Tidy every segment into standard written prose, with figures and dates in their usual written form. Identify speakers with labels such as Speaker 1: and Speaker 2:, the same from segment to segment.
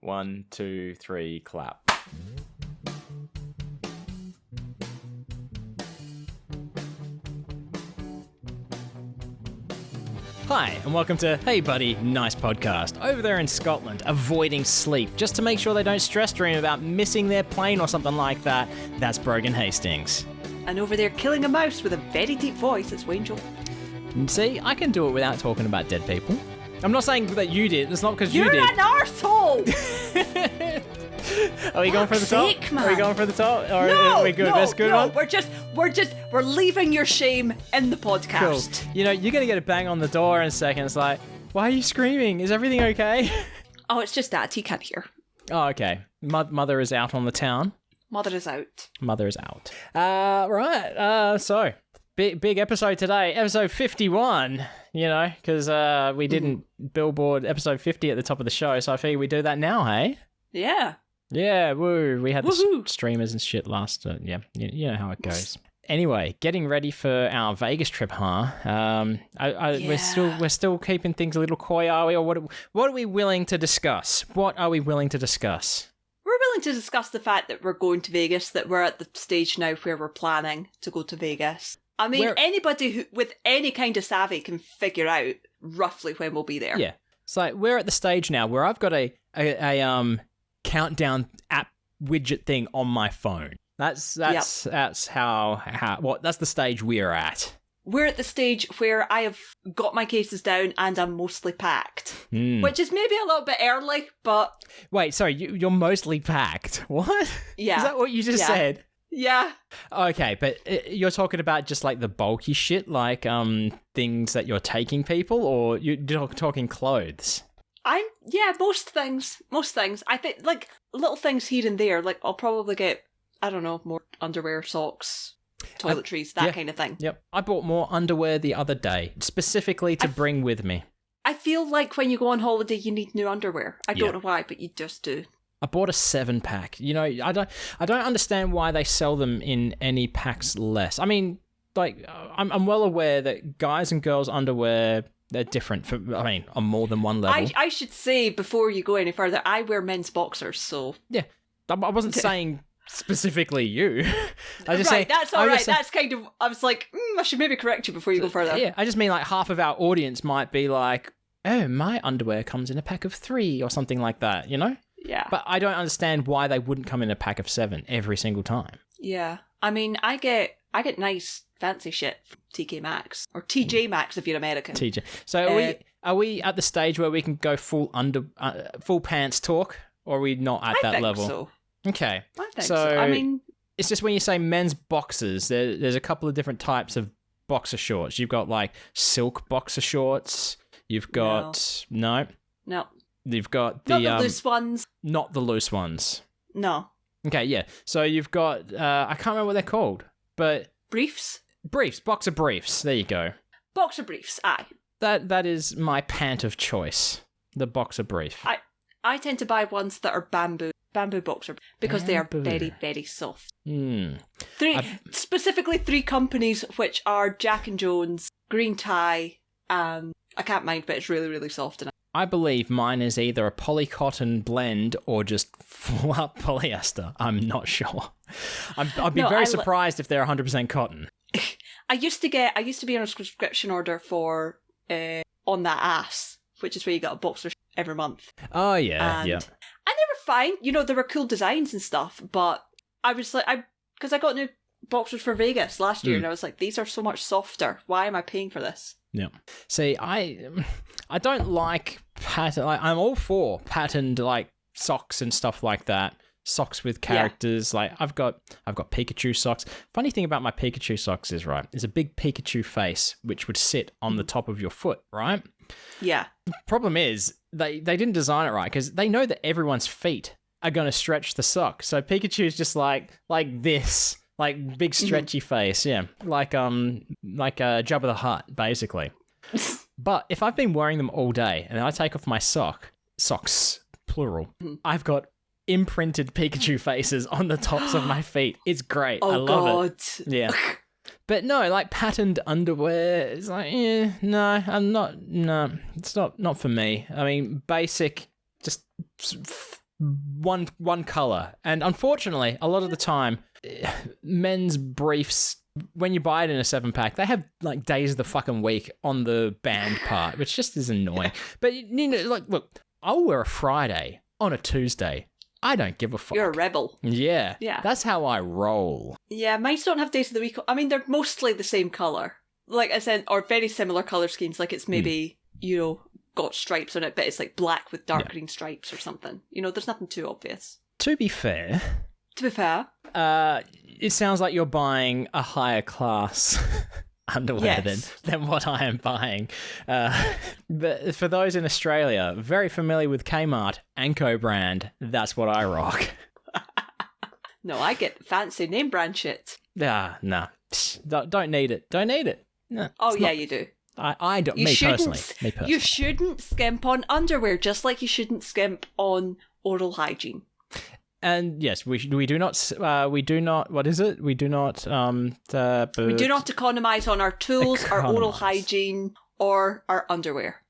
Speaker 1: 1, 2, 3, clap. Hi, and welcome to Hey Buddy, Nice Podcast. Over there in Scotland, avoiding sleep, just to make sure they don't stress dream about missing their plane or something like that. That's Brogan Hastings.
Speaker 2: And over there killing a mouse with a very deep voice, it's Angel.
Speaker 1: See, I can do it without talking about dead people. I'm not saying that you did. It's not because you did.
Speaker 2: You're an arsehole!
Speaker 1: Are we going for the top?
Speaker 2: Man.
Speaker 1: Are we going for the top? Or
Speaker 2: no,
Speaker 1: are we good? That's good one?
Speaker 2: We're leaving your shame in the podcast.
Speaker 1: Cool. You know, you're going to get a bang on the door in a second. It's like, why are you screaming? Is everything okay?
Speaker 2: Oh, it's just Dad. He can't hear.
Speaker 1: Oh, okay. Mother is out on the town.
Speaker 2: Mother is out.
Speaker 1: Mother is out. Right. So, big episode today. Episode 51, you know, because we didn't billboard episode 50 at the top of the show. So I figured we do that now, hey?
Speaker 2: Yeah.
Speaker 1: Yeah, woo. We had
Speaker 2: Woohoo.
Speaker 1: the streamers and shit last, yeah, you know how it goes. Anyway, getting ready for our Vegas trip, huh?
Speaker 2: Yeah.
Speaker 1: We're still keeping things a little coy, are we? Or what are we willing to discuss? What are we willing to discuss?
Speaker 2: We're willing to discuss the fact that we're going to Vegas, that we're at the stage now where we're planning to go to Vegas. I mean, anybody who with any kind of savvy can figure out roughly when we'll be there.
Speaker 1: Yeah. It's like we're at the stage now where I've got a countdown app widget thing on my phone. That's how that's the stage we're at.
Speaker 2: We're at the stage where I have got my cases down and I'm mostly packed, which is maybe a little bit early, but
Speaker 1: wait, sorry, you're mostly packed. What?
Speaker 2: Yeah,
Speaker 1: is that what you just said?
Speaker 2: Yeah.
Speaker 1: Okay, but you're talking about just like the bulky shit, like things that you're taking people, or you're talking clothes?
Speaker 2: Most things. I think like little things here and there. Like I'll probably get, I don't know, more underwear, socks, toiletries, that kind of thing.
Speaker 1: Yep. I bought more underwear the other day, specifically to bring with me. I
Speaker 2: feel like when you go on holiday, you need new underwear. I don't know why, but you just do.
Speaker 1: I bought a 7-pack. You know, I don't understand why they sell them in any packs less. I mean, like I'm well aware that guys and girls underwear, they're different on more than one level.
Speaker 2: I should say before you go any further, I wear men's boxers, so
Speaker 1: yeah. I wasn't saying specifically you. I just
Speaker 2: right, that's all right. That's kind of. I was like, I should maybe correct you before you go further.
Speaker 1: Yeah, I just mean like half of our audience might be like, oh, my underwear comes in a pack of 3 or something like that, you know?
Speaker 2: Yeah.
Speaker 1: But I don't understand why they wouldn't come in a pack of 7 every single time.
Speaker 2: Yeah. I mean, I get nice fancy shit from TK Maxx or TJ Maxx if you're American.
Speaker 1: TJ. So are we at the stage where we can go full pants talk, or are we not at that level?
Speaker 2: So.
Speaker 1: Okay.
Speaker 2: I think so. I mean,
Speaker 1: it's just when you say men's boxers, there's a couple of different types of boxer shorts. You've got like silk boxer shorts. You've got no. You've got
Speaker 2: not the loose ones.
Speaker 1: Not the loose ones.
Speaker 2: No.
Speaker 1: Okay, yeah. So you've got I can't remember what they're called, but
Speaker 2: briefs,
Speaker 1: boxer briefs. There you go.
Speaker 2: Boxer briefs. Aye.
Speaker 1: That is my pant of choice. The boxer brief.
Speaker 2: I tend to buy ones that are bamboo boxer because they are very, very soft. Specifically 3 companies, which are Jack and Jones, Green Tie, and I can't mind, but it's really, really soft. And
Speaker 1: I believe mine is either a polycotton blend or just full up polyester. I'm not sure. I'd be very surprised if they're 100% cotton.
Speaker 2: I used to be on a subscription order for On That Ass, which is where you got a boxer every month.
Speaker 1: Oh yeah, yeah.
Speaker 2: And they were fine. You know, there were cool designs and stuff, but I was like, because I got new boxers for Vegas last year, and I was like, these are so much softer. Why am I paying for this?
Speaker 1: Yeah. See, I don't like pattern. Like, I'm all for patterned like socks and stuff like that. Socks with characters. Yeah. Like I've got Pikachu socks. Funny thing about my Pikachu socks is there's a big Pikachu face which would sit on the top of your foot, right?
Speaker 2: Yeah.
Speaker 1: Problem is they didn't design it right because they know that everyone's feet are going to stretch the sock. So Pikachu's just like this. Like big stretchy face, yeah. Like Jabba the Hutt, basically. But if I've been wearing them all day and I take off my socks, plural, I've got imprinted Pikachu faces on the tops of my feet. It's great. I love it. Yeah. But no, like patterned underwear, it's like, no, it's not for me. I mean, basic, just one color. And unfortunately, a lot of the time, men's briefs, when you buy it in a 7-pack, they have like days of the fucking week on the band part, which just is annoying. But you know, like, look, I'll wear a Friday on a Tuesday. I don't give a fuck.
Speaker 2: You're a rebel.
Speaker 1: Yeah. That's how I roll.
Speaker 2: Yeah, mine don't have days of the week. I mean, they're mostly the same color. Like I said, or very similar color schemes. Like it's maybe, you know, got stripes on it, but it's like black with dark green stripes or something. You know, there's nothing too obvious.
Speaker 1: To be fair, it sounds like you're buying a higher class underwear than what I am buying. But for those in Australia, very familiar with Kmart and Co-brand, that's what I rock.
Speaker 2: No, I get fancy name brand shit.
Speaker 1: Nah. Don't need it. Don't need it. No,
Speaker 2: you do.
Speaker 1: I don't. Me personally.
Speaker 2: You shouldn't skimp on underwear, just like you shouldn't skimp on oral hygiene.
Speaker 1: And yes, we do not. What is it? We do not. We
Speaker 2: do not economize on our tools, our oral hygiene, or our underwear.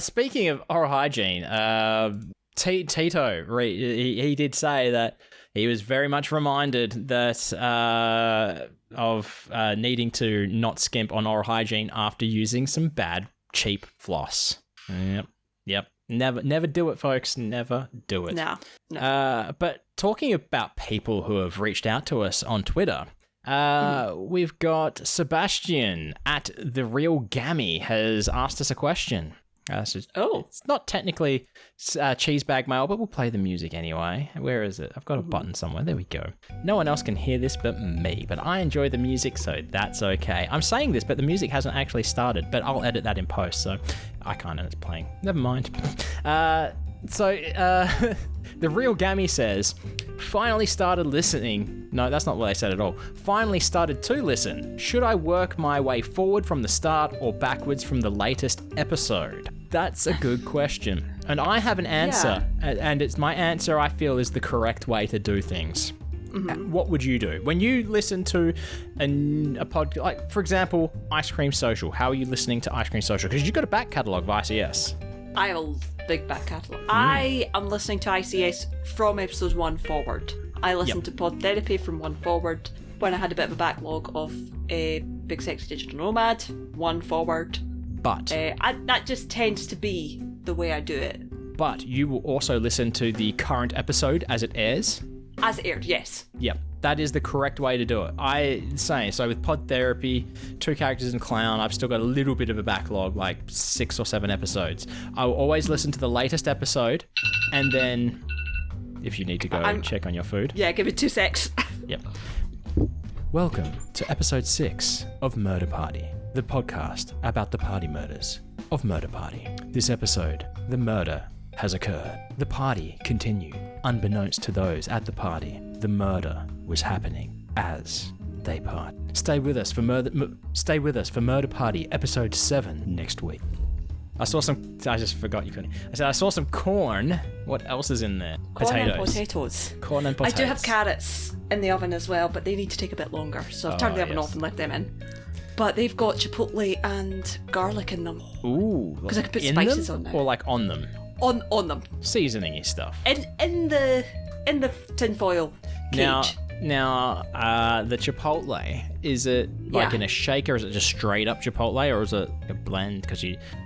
Speaker 1: Speaking of oral hygiene, Tito, he did say that he was very much reminded that of needing to not skimp on oral hygiene after using some bad, cheap floss. Yep. Never do it, folks. Never do it.
Speaker 2: No.
Speaker 1: But talking about people who have reached out to us on Twitter, we've got Sebastian at The Real Gammy has asked us a question. It's not technically cheese bag mail, but we'll play the music anyway. Where is it? I've got a button somewhere. There we go. No one else can hear this but me, but I enjoy the music, so that's okay. I'm saying this, but the music hasn't actually started, but I'll edit that in post, so I can't know it's playing. Never mind. The Real Gammy says, finally started listening. No, that's not what they said at all. Finally started to listen. Should I work my way forward from the start or backwards from the latest episode? That's a good question. And I have an answer, and it's my answer I feel is the correct way to do things. Mm-hmm. What would you do? When you listen to a podcast, like, for example, Ice Cream Social, how are you listening to Ice Cream Social? Because you've got a back catalogue of ICS.
Speaker 2: I have a big back catalogue. I am listening to ICS from episode 1 forward. I listened to Pod Therapy from 1 forward. When I had a bit of a backlog of Big Sexy Digital Nomad, 1 forward.
Speaker 1: But
Speaker 2: that just tends to be the way I do it.
Speaker 1: But you will also listen to the current episode as it airs?
Speaker 2: As it aired, yes.
Speaker 1: Yep, that is the correct way to do it. So with Pod Therapy, 2 Characters and Clown, I've still got a little bit of a backlog, like 6 or 7 episodes. I will always listen to the latest episode, and then if you need to go check on your food.
Speaker 2: Yeah, give it 2 secs.
Speaker 1: Yep. Welcome to episode 6 of Murder Party, the podcast about the party murders of Murder Party. This episode, the murder has occurred. The party continued. Unbeknownst to those at the party, the murder was happening as they part. Stay with us for Murder Party episode 7 next week. I just forgot you couldn't. I saw some corn. What else is in there?
Speaker 2: Corn and potatoes.
Speaker 1: Corn and potatoes.
Speaker 2: I do have carrots in the oven as well, but they need to take a bit longer, so I've turned the oven off and left them in. But they've got chipotle and garlic in them.
Speaker 1: Ooh.
Speaker 2: Because I could put spices on them.
Speaker 1: Or like on them?
Speaker 2: On them.
Speaker 1: Seasoning-y stuff.
Speaker 2: In the tinfoil cage.
Speaker 1: Now, the chipotle, is it like in a shaker? Is it just straight up chipotle, or is it a blend? Because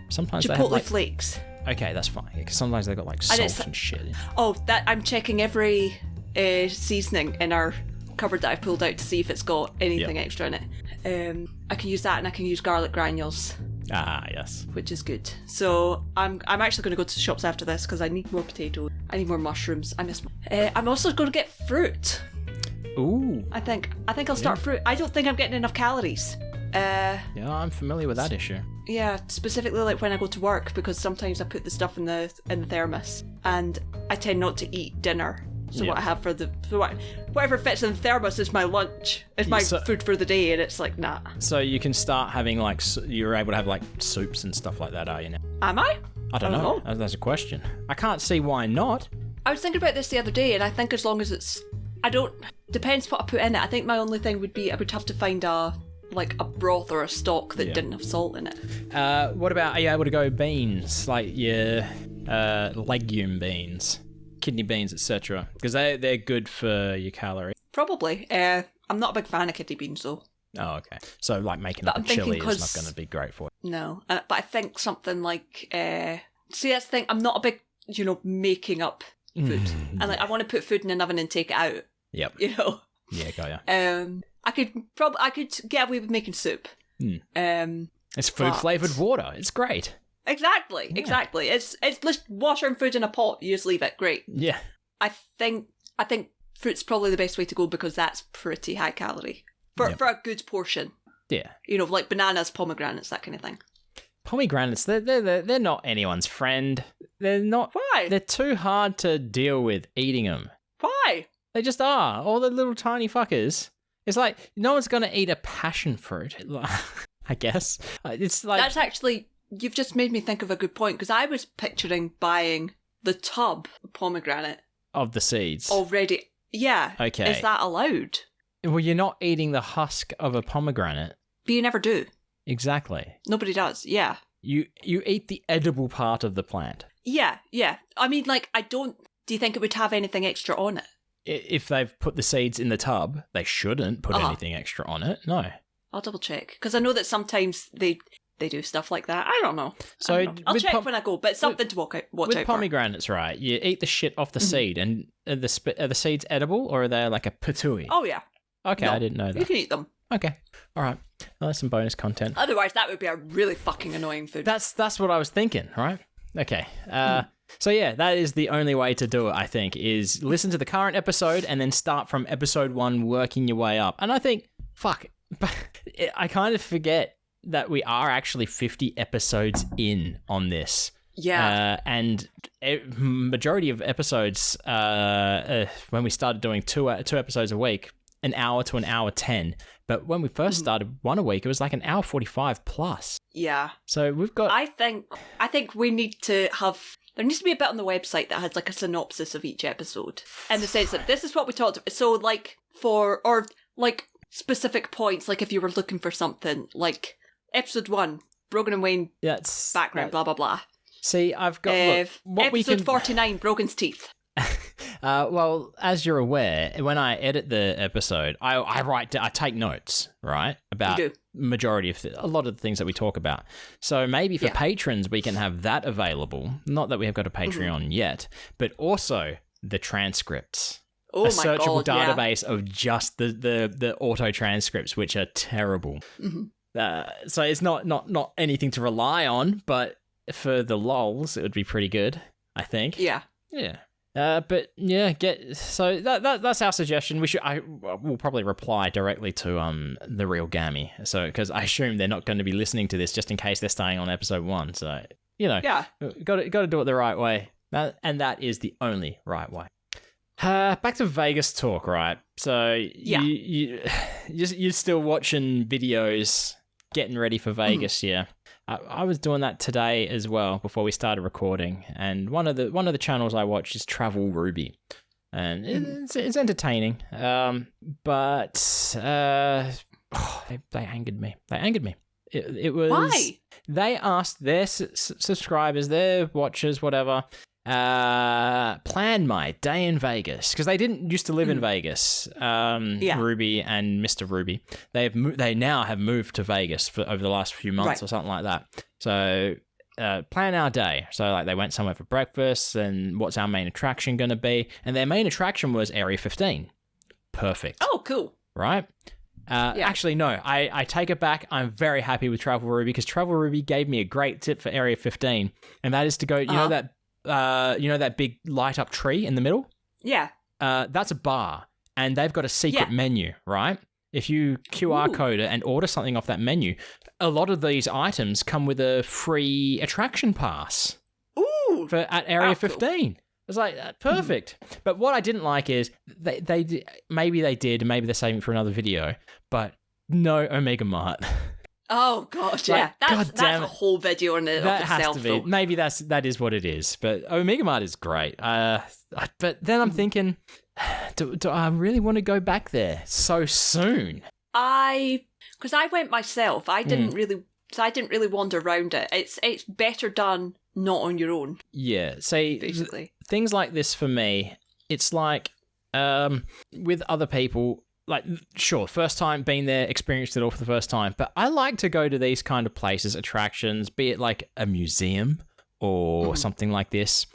Speaker 1: sometimes
Speaker 2: chipotle
Speaker 1: they have, like, flakes. Okay, that's fine. Because sometimes they've got like salt and shit.
Speaker 2: I'm checking every seasoning in our cupboard that I've pulled out to see if it's got anything extra in it. I can use that, and I can use garlic granules.
Speaker 1: Ah, yes.
Speaker 2: Which is good. So I'm actually going to go to the shops after this because I need more potatoes. I need more mushrooms. I'm also going to get fruit.
Speaker 1: Ooh.
Speaker 2: I think I'll start fruit. I don't think I'm getting enough calories.
Speaker 1: Yeah, I'm familiar with that issue.
Speaker 2: Yeah, specifically like when I go to work, because sometimes I put the stuff in the thermos, and I tend not to eat dinner. So what I have whatever fits in the thermos is my lunch. It's my food for the day, and it's like, nah.
Speaker 1: So you can start having you're able to have like soups and stuff like that, are you now?
Speaker 2: Am I?
Speaker 1: I don't know. That's a question. I can't see why not.
Speaker 2: I was thinking about this the other day, and I think as long as depends what I put in it. I think my only thing would be I would have to find a broth or a stock that didn't have salt in it.
Speaker 1: What about, are you able to go beans, like your legume beans? kidney beans, etc. Because they're good for your calories.
Speaker 2: Probably. I'm not a big fan of kidney beans, though.
Speaker 1: Oh, okay. So, like, making up a chili is not going to be great for you.
Speaker 2: No. But I think something like... see, that's the thing. I'm not a big, making up food. And, like, I want to put food in an oven and take it out.
Speaker 1: Yep. Yeah, got ya.
Speaker 2: I could get away with making soup.
Speaker 1: It's food-flavoured water. It's great.
Speaker 2: Exactly. It's just washing food in a pot. You just leave it. Great.
Speaker 1: Yeah.
Speaker 2: I think fruit's probably the best way to go because that's pretty high calorie for a good portion.
Speaker 1: Yeah.
Speaker 2: Like bananas, pomegranates, that kind of thing.
Speaker 1: Pomegranates, they're not anyone's friend. They're not.
Speaker 2: Why?
Speaker 1: They're too hard to deal with eating them.
Speaker 2: Why?
Speaker 1: They just are. All the little tiny fuckers. It's like no one's gonna eat a passion fruit. I guess it's like
Speaker 2: that's actually. You've just made me think of a good point because I was picturing buying the tub of pomegranate
Speaker 1: of the seeds
Speaker 2: already. Yeah.
Speaker 1: Okay.
Speaker 2: Is that allowed?
Speaker 1: Well, you're not eating the husk of a pomegranate.
Speaker 2: But you never do.
Speaker 1: Exactly.
Speaker 2: Nobody does. Yeah.
Speaker 1: You eat the edible part of the plant.
Speaker 2: Yeah. I mean, like, do you think it would have anything extra on it?
Speaker 1: If they've put the seeds in the tub, they shouldn't put anything extra on it. No.
Speaker 2: I'll double check because I know that sometimes they do stuff like that. I don't know.
Speaker 1: So
Speaker 2: I'll check when I go, but it's something to watch out for.
Speaker 1: With pomegranates, right? You eat the shit off the seed, and are the seeds edible, or are they like a patooey?
Speaker 2: Oh, yeah.
Speaker 1: Okay, no, I didn't know that.
Speaker 2: You can eat them.
Speaker 1: Okay. All right. Well, that's some bonus content.
Speaker 2: Otherwise, that would be a really fucking annoying food.
Speaker 1: That's what I was thinking, right? Okay. So yeah, that is the only way to do it, I think, is listen to the current episode and then start from episode 1 working your way up. And I think, I kind of forget that we are actually 50 episodes in on this.
Speaker 2: Yeah.
Speaker 1: And majority of episodes, when we started doing two episodes a week, an hour to an hour 10. But when we first started one a week, it was like an hour 45 plus.
Speaker 2: Yeah.
Speaker 1: So we've got...
Speaker 2: I think we need to have... There needs to be a bit on the website that has like a synopsis of each episode. In the sense that this is what we talked about. So like specific points, like if you were looking for something, like episode 1, Brogan Wayne background, blah, blah, blah.
Speaker 1: See, I've got...
Speaker 2: episode 49, Brogan's teeth.
Speaker 1: Well, as you're aware, when I edit the episode, I take notes, right, about majority of a lot of the things that we talk about. So maybe for patrons, we can have that available. Not that we have got a Patreon yet, but also the transcripts.
Speaker 2: Oh
Speaker 1: a
Speaker 2: my
Speaker 1: searchable
Speaker 2: God,
Speaker 1: database of just the auto transcripts, which are terrible. So it's not anything to rely on, but for the lols, it would be pretty good, I think.
Speaker 2: Yeah.
Speaker 1: Yeah. But yeah, so that's our suggestion. We'll probably reply directly to the real Gammy, so because I assume they're not going to be listening to this just in case they're staying on episode 1. So got to do it the right way, and that is the only right way. Back to Vegas talk, right? So you're still watching videos, getting ready for Vegas, yeah. I was doing that today as well before we started recording, and one of the channels I watch is Travel Ruby, and it's entertaining. But they angered me. It was
Speaker 2: why?
Speaker 1: They asked their subscribers, their watchers, whatever. Plan my day in Vegas because they didn't used to live in Vegas. Ruby and Mr. Ruby, they now have moved to Vegas over the last few months or something like that. So plan our day. So like they went somewhere for breakfast and what's our main attraction going to be? And their main attraction was Area 15. Perfect.
Speaker 2: Oh, cool.
Speaker 1: Right. Actually, no, I take it back. I'm very happy with Travel Ruby because Travel Ruby gave me a great tip for Area 15, and that is to go. You know that big light up tree in the middle? Yeah. That's a bar, and they've got a secret menu, right? If you QR code it and order something off that menu, a lot of these items come with a free attraction pass. Ooh. At Area 15. It's like, perfect. But what I didn't like is maybe they're saving it for another video, but no Omega Mart. Oh gosh, yeah, that's a whole video in it. That has to be. Though. Maybe that is what it is. But Omega Mart is great. But then I'm thinking, do I really want to go back there so soon? Because I went myself. I didn't really wander around it. It's better done not on your own. Yeah. See, basically, things like this for me, it's like with other people, like, sure, first time being there, experienced it all for the first time, but I like to go to these kind of places, attractions, be it like a museum or something like this.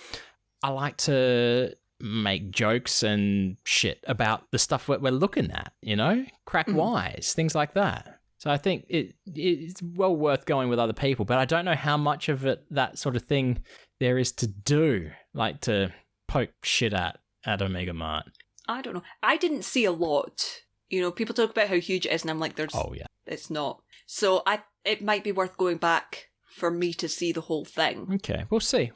Speaker 1: I like to make jokes and shit about the stuff we're looking at, you know, crack wise, things like that. So I think it's well worth going with other people, but I don't know how much of it, that sort of thing, there is to do, like to poke shit at Omega Mart.
Speaker 2: I don't know. I didn't see a lot. You know, people talk about how huge it is, and I'm like, it's not. So it might be worth going back for me to see the whole thing.
Speaker 1: Okay, we'll see.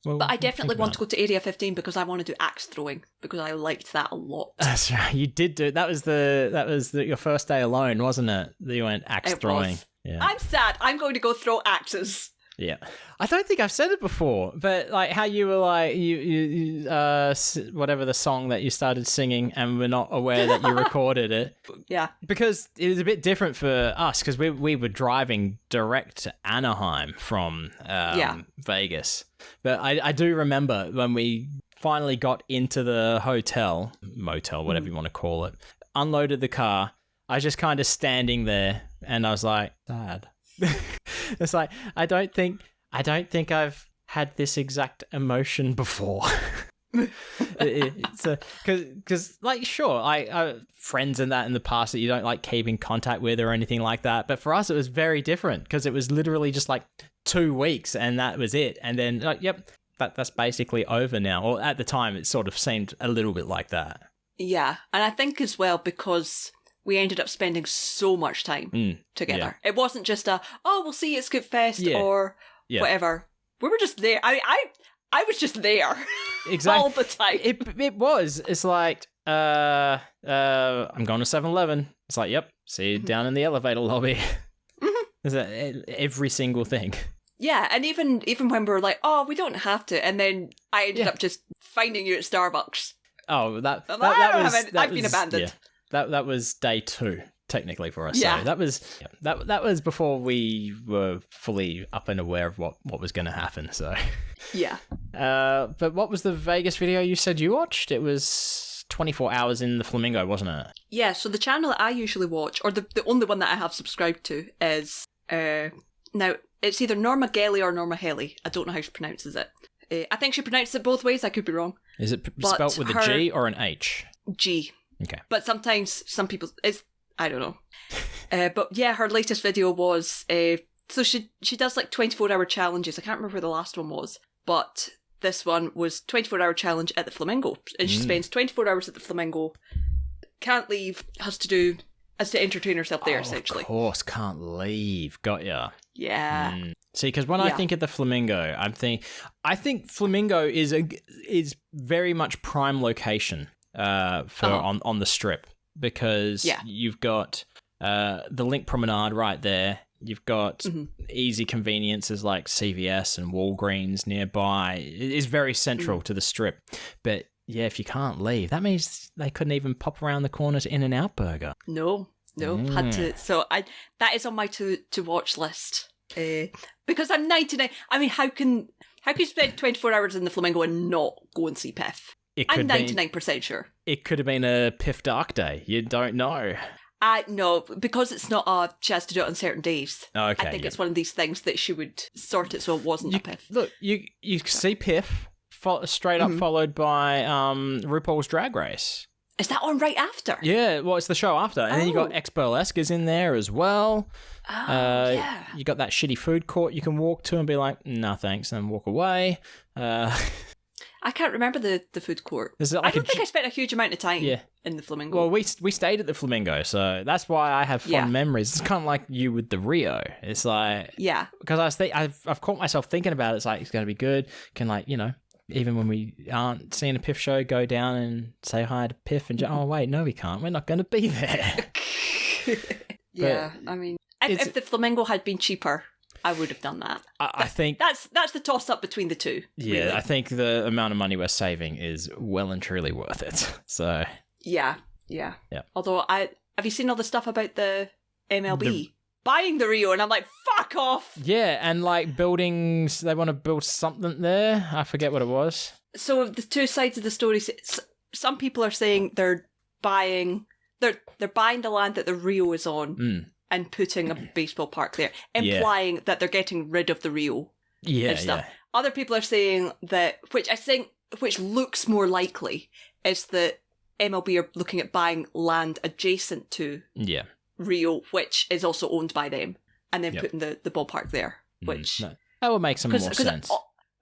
Speaker 2: But I definitely want to go to Area 15 because I want to do axe throwing because I liked that a lot.
Speaker 1: That's right. You did do it. That was your first day alone, wasn't it? That you went axe throwing. Yeah.
Speaker 2: I'm sad. I'm going to go throw axes.
Speaker 1: Yeah. I don't think I've said it before, but like how you were like you whatever the song that you started singing and we're not aware that you recorded it.
Speaker 2: Yeah.
Speaker 1: Because it was a bit different for us because we were driving direct to Anaheim from Vegas. But I do remember when we finally got into the motel, whatever you want to call it, unloaded the car, I was just kind of standing there and I was like, sad. It's like, I don't think I've had this exact emotion before. It's because like, sure, I friends and that in the past that you don't like keep in contact with or anything like that. But for us, it was very different because it was literally just like 2 weeks and that was it. And then like, yep, that's basically over now. Or at the time, it sort of seemed a little bit like that.
Speaker 2: Yeah. And I think as well, because we ended up spending so much time together. Yeah. It wasn't just we'll see you at Scoop Fest or whatever. We were just there. I was just there exactly all the time.
Speaker 1: It was. It's like, I'm going to 7-Eleven. It's like, yep, see you down in the elevator lobby. Every single thing.
Speaker 2: Yeah, and even when we were like, we don't have to, and then I ended up just finding you at Starbucks.
Speaker 1: Oh, I've been abandoned. Yeah. That was day 2, technically, for us. Yeah. So that was before we were fully up and aware of what was going to happen. So
Speaker 2: yeah.
Speaker 1: But what was the Vegas video you said you watched? It was 24 Hours in the Flamingo, wasn't it? Yeah.
Speaker 2: So the channel that I usually watch, or the only one that I have subscribed to, is now it's either Norma Gelly or Norma Helly. I don't know how she pronounces it. I think she pronounces it both ways. I could be wrong.
Speaker 1: Is it spelt with a G or an H?
Speaker 2: G.
Speaker 1: Okay.
Speaker 2: But sometimes some people, I don't know. But yeah, her latest video was, so she does like 24-hour challenges. I can't remember where the last one was, but this one was 24-hour challenge at the Flamingo. And she spends 24 hours at the Flamingo, can't leave, has to entertain herself there, essentially.
Speaker 1: Of course, can't leave. Got ya.
Speaker 2: Yeah.
Speaker 1: See, because when I think of the Flamingo, I think Flamingo is very much prime location. On the strip because you've got the Link Promenade right there. You've got easy conveniences like CVS and Walgreens nearby. It is very central to the strip. But yeah, if you can't leave, that means they couldn't even pop around the corner to In-N-Out Burger.
Speaker 2: No, had to. So that is on my to watch list because I'm 99. I mean, how can you spend 24 hours in the Flamingo and not go and see Piff? I'm 99% sure.
Speaker 1: It could have been a Piff Dark Day. You don't know.
Speaker 2: No, because it's not she has to do it on certain days.
Speaker 1: Okay,
Speaker 2: I think it's one of these things that she would sort it so it wasn't a Piff.
Speaker 1: Look, you see Piff straight up followed by RuPaul's Drag Race.
Speaker 2: Is that one right after?
Speaker 1: Yeah, well, it's the show after. And then you got Ex-Burlesque is in there as well.
Speaker 2: Yeah.
Speaker 1: You got that shitty food court you can walk to and be like, nah, thanks, and walk away.
Speaker 2: I can't remember the food court.
Speaker 1: Like
Speaker 2: I don't think I spent a huge amount of time in the Flamingo.
Speaker 1: Well, we stayed at the Flamingo, so that's why I have fond memories. It's kind of like you with the Rio. It's like...
Speaker 2: Yeah.
Speaker 1: Because I've caught myself thinking about it. It's like, it's going to be good. Can, like, you know, even when we aren't seeing a Piff show, go down and say hi to Piff and oh, wait, no, we can't. We're not going to be there.
Speaker 2: Yeah, I mean, if the Flamingo had been cheaper... I would have done that.
Speaker 1: I think
Speaker 2: that's the toss up between the two.
Speaker 1: Yeah, really. I think the amount of money we're saving is well and truly worth it. So
Speaker 2: yeah. Although have you seen all the stuff about the MLB buying the Rio? And I'm like, fuck off.
Speaker 1: Yeah, and like buildings, they want to build something there. I forget what it was.
Speaker 2: So the two sides of the story. Some people are saying they're buying the land that the Rio is on and putting a baseball park there, implying that they're getting rid of the Rio. And stuff.
Speaker 1: Yeah.
Speaker 2: Other people are saying that, which looks more likely, is that MLB are looking at buying land adjacent to Rio, which is also owned by them, and then putting the ballpark there. Which
Speaker 1: that would make some more sense.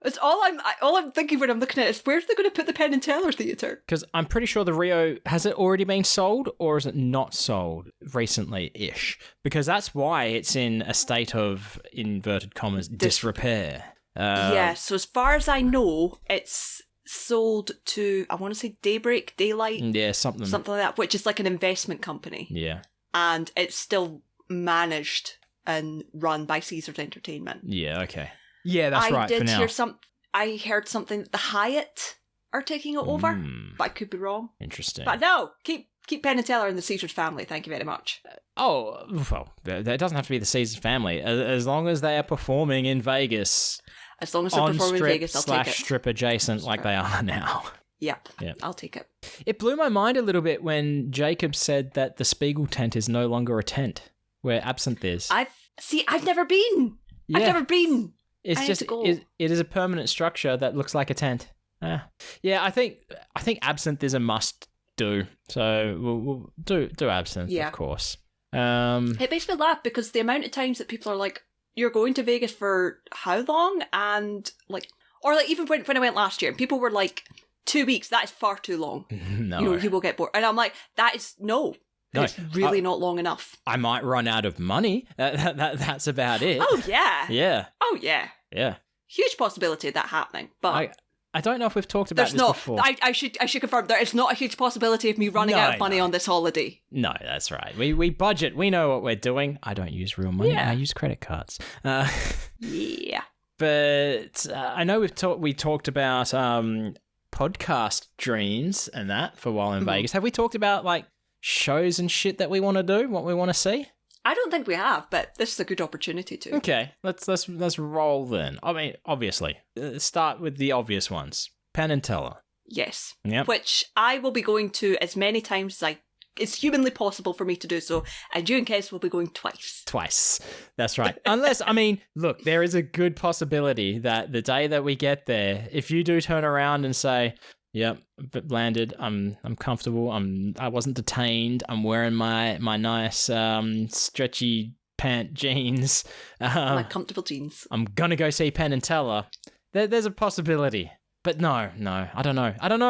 Speaker 2: It's all I'm thinking when I'm looking at it is, where's they going to put the Penn and Teller Theatre?
Speaker 1: Because I'm pretty sure the Rio, has it already been sold or is it not sold recently-ish? Because that's why it's in a state of, inverted commas, disrepair.
Speaker 2: So as far as I know, it's sold to, I want to say Daylight.
Speaker 1: Yeah, something
Speaker 2: like that, which is like an investment company.
Speaker 1: Yeah.
Speaker 2: And it's still managed and run by Caesars Entertainment.
Speaker 1: Yeah, okay. Yeah, that's right for now.
Speaker 2: I heard something that the Hyatt are taking it over, but I could be wrong.
Speaker 1: Interesting.
Speaker 2: But no, keep Penn and Teller in the Caesars family. Thank you very much.
Speaker 1: Well, that doesn't have to be the Caesars family. As long as they are performing in Vegas.
Speaker 2: As long as they're performing in Vegas, I'll take it.
Speaker 1: Strip adjacent like they are now.
Speaker 2: Yep, I'll take it.
Speaker 1: It blew my mind a little bit when Jacob said that the Spiegel tent is no longer a tent, where Absinthe is.
Speaker 2: I've never been.
Speaker 1: Yeah.
Speaker 2: I've never been.
Speaker 1: It's just it is a permanent structure that looks like a tent. Yeah, I think Absinthe is a must do. So we'll do Absinthe, of course.
Speaker 2: It makes me laugh because the amount of times that people are like, "You're going to Vegas for how long?" And even when I went last year, and people were like, 2 weeks. That is far too long.
Speaker 1: No,
Speaker 2: you will get bored. And I'm like, that is no. It's really not long enough.
Speaker 1: I might run out of money. That's about it.
Speaker 2: Oh, yeah.
Speaker 1: Yeah.
Speaker 2: Oh, yeah.
Speaker 1: Yeah.
Speaker 2: Huge possibility of that happening. But
Speaker 1: I don't know if we've talked about this before.
Speaker 2: I should confirm, there is not a huge possibility of me running out of money on this holiday.
Speaker 1: No, that's right. We budget. We know what we're doing. I don't use real money. I use credit cards.
Speaker 2: Yeah.
Speaker 1: But I know we talked about podcast dreams and that for while in Vegas. Have we talked about like shows and shit that we want to do, what we want to see?
Speaker 2: I don't think we have, but this is a good opportunity to.
Speaker 1: Okay, let's roll then. I mean, obviously, start with the obvious ones. Penn and Teller.
Speaker 2: Yes.
Speaker 1: Yep.
Speaker 2: Which I will be going to as many times as it's humanly possible for me to do so, and you and Kes will be going twice. Twice.
Speaker 1: That's right. Unless, I mean, look, there is a good possibility that the day that we get there, if you do turn around and say, "Yep, landed. I'm comfortable. I wasn't detained. I'm wearing my nice stretchy pant jeans.
Speaker 2: My comfortable jeans.
Speaker 1: I'm gonna go see Penn and Teller." There's a possibility, but no. I don't know. I don't know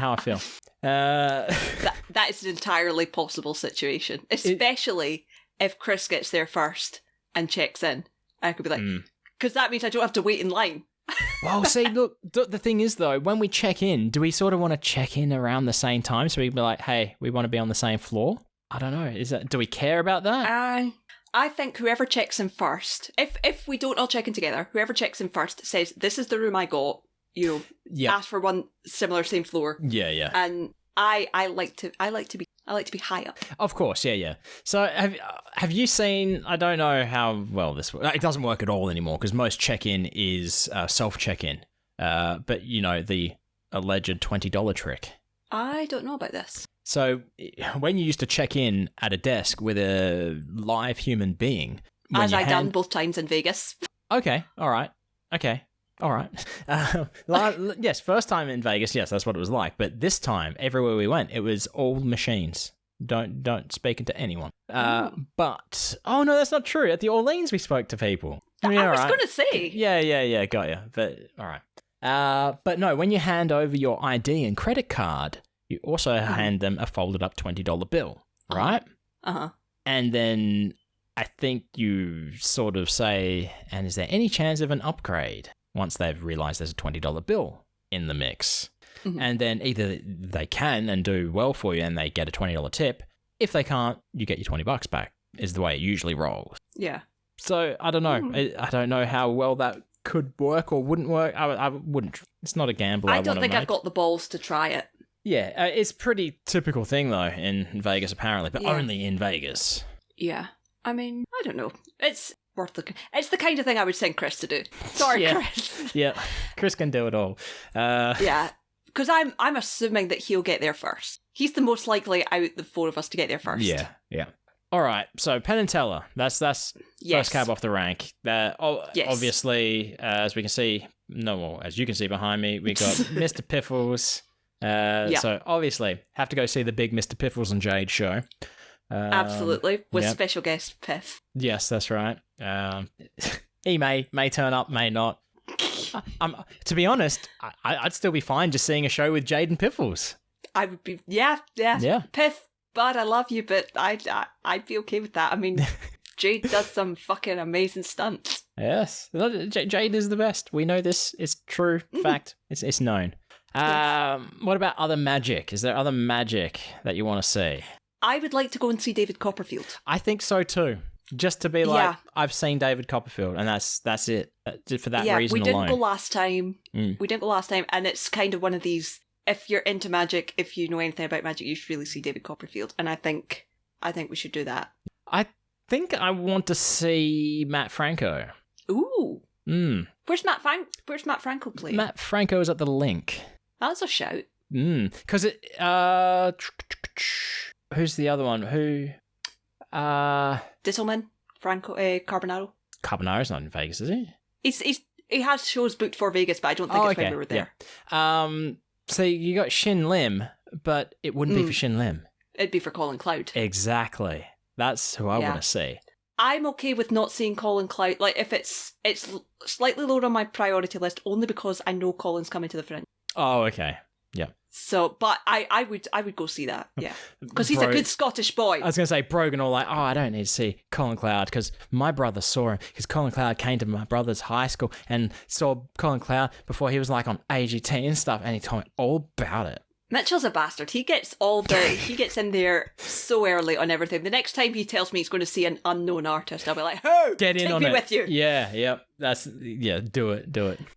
Speaker 1: how I feel.
Speaker 2: That is an entirely possible situation, especially if Chris gets there first and checks in. I could be like, because that means I don't have to wait in line.
Speaker 1: Well, see, look, the thing is, though, when we check in, do we sort of want to check in around the same time? So we'd be like, hey, we want to be on the same floor? I don't know. Do we care about that?
Speaker 2: I think whoever checks in first, if we don't all check in together, whoever checks in first says, "This is the room I got," ask for one similar, same floor.
Speaker 1: Yeah.
Speaker 2: And I like to be high up.
Speaker 1: Of course, yeah. So have you seen? I don't know how well this works. It doesn't work at all anymore because most check-in is self check-in. But you know the alleged $20 trick.
Speaker 2: I don't know about this.
Speaker 1: So when you used to check in at a desk with a live human being,
Speaker 2: as I done both times in Vegas.
Speaker 1: Okay, all right. Yes, first time in Vegas, yes, that's what it was like. But this time, everywhere we went, it was all machines. Don't speak to anyone. But no, that's not true. At the Orleans, we spoke to people.
Speaker 2: I was going to say.
Speaker 1: Yeah, got you. But all right. But no, when you hand over your ID and credit card, you also hand them a folded up $20 bill, right? And then I think you sort of say, "And is there any chance of an upgrade?" Once they've realised there's a $20 bill in the mix. And then either they can and do well for you and they get a $20 tip. If they can't, you get your $20 back, is the way it usually rolls.
Speaker 2: Yeah.
Speaker 1: So I don't know. I don't know how well that could work or wouldn't work. I wouldn't. It's not a gamble I
Speaker 2: don't think I've got the balls to try it.
Speaker 1: Yeah, it's pretty typical thing though in Vegas apparently, but only in Vegas.
Speaker 2: Yeah. I mean, I don't know. It's worth looking. It's the kind of thing I would send Chris to do. Sorry,
Speaker 1: Yeah.
Speaker 2: Chris.
Speaker 1: Yeah, Chris can do it all.
Speaker 2: Yeah, because I'm assuming that he'll get there first. He's the most likely out the four of us to get there first.
Speaker 1: Yeah. All right, so Penn and Teller. That's
Speaker 2: Yes.
Speaker 1: first cab off the rank.
Speaker 2: Yes.
Speaker 1: Obviously, as we can see, as you can see behind me, we got Mr. Piffles. So obviously, have to go see the big Mr. Piffles and Jade show.
Speaker 2: Absolutely, with special guest Piff.
Speaker 1: Yes, that's right. He may turn up, may not. To be honest, I'd still be fine just seeing a show with Jade and Piffles.
Speaker 2: I would be, yeah. Piff, bud, I love you, but I'd be okay with that. I mean, Jade does some fucking amazing stunts.
Speaker 1: Yes, Jade is the best. We know this is true fact. It's known. What about other magic? Is there other magic that you want to see?
Speaker 2: I would like to go and see David Copperfield.
Speaker 1: I think so too. Just to be like, I've seen David Copperfield, and that's it. Just for that reason alone.
Speaker 2: We didn't go last time. We didn't go last time, and it's kind of one of these. If you're into magic, if you know anything about magic, you should really see David Copperfield, and I think we should do that.
Speaker 1: I think I want to see Matt Franco.
Speaker 2: Ooh. Where's Matt Franco play?
Speaker 1: Matt Franco is at the Link.
Speaker 2: That's a shout.
Speaker 1: Because who's the other one? Who?
Speaker 2: Disselman, Franco, Carbonaro.
Speaker 1: Carbonaro's not in Vegas, is he?
Speaker 2: He has shows booked for Vegas, but I don't think it's when we were there.
Speaker 1: Yeah. So you got Shin Lim, but it wouldn't be for Shin Lim.
Speaker 2: It'd be for Colin Cloud.
Speaker 1: Exactly. That's who I want to see.
Speaker 2: I'm okay with not seeing Colin Cloud. Like, if it's slightly lower on my priority list, only because I know Colin's coming to the Fringe.
Speaker 1: Oh, okay. Yeah.
Speaker 2: So, but I would go see that, yeah. Because he's a good Scottish boy.
Speaker 1: I was going to say, Brogan all like, I don't need to see Colin Cloud because my brother saw him because Colin Cloud came to my brother's high school and saw Colin Cloud before he was like on AGT and stuff, and he told me all about it.
Speaker 2: Mitchell's a bastard. He gets he gets in there so early on everything. The next time he tells me he's going to see an unknown artist, I'll be like, "Oh,
Speaker 1: get in on it
Speaker 2: with you."
Speaker 1: Yeah, yep. Do it.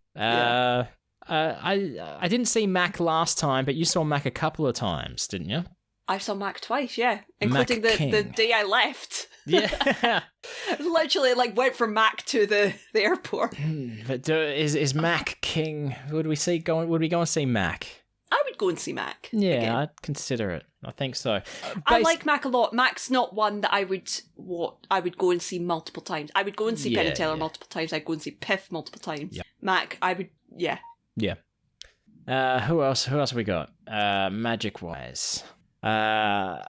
Speaker 1: I didn't see Mac last time, but you saw Mac a couple of times, didn't you?
Speaker 2: I saw Mac twice, yeah, including the day I left.
Speaker 1: Yeah,
Speaker 2: literally went from Mac to the airport.
Speaker 1: But is Mac King? Would we go and see Mac?
Speaker 2: I would go and see Mac.
Speaker 1: Yeah,
Speaker 2: again.
Speaker 1: I'd consider it. I think so.
Speaker 2: I like Mac a lot. Mac's not one that I would go and see multiple times. I would go and see Penn and Teller multiple times. I'd go and see Piff multiple times. Yep. Mac, I would, yeah.
Speaker 1: Yeah. Who else have we got? Magic wise. I'm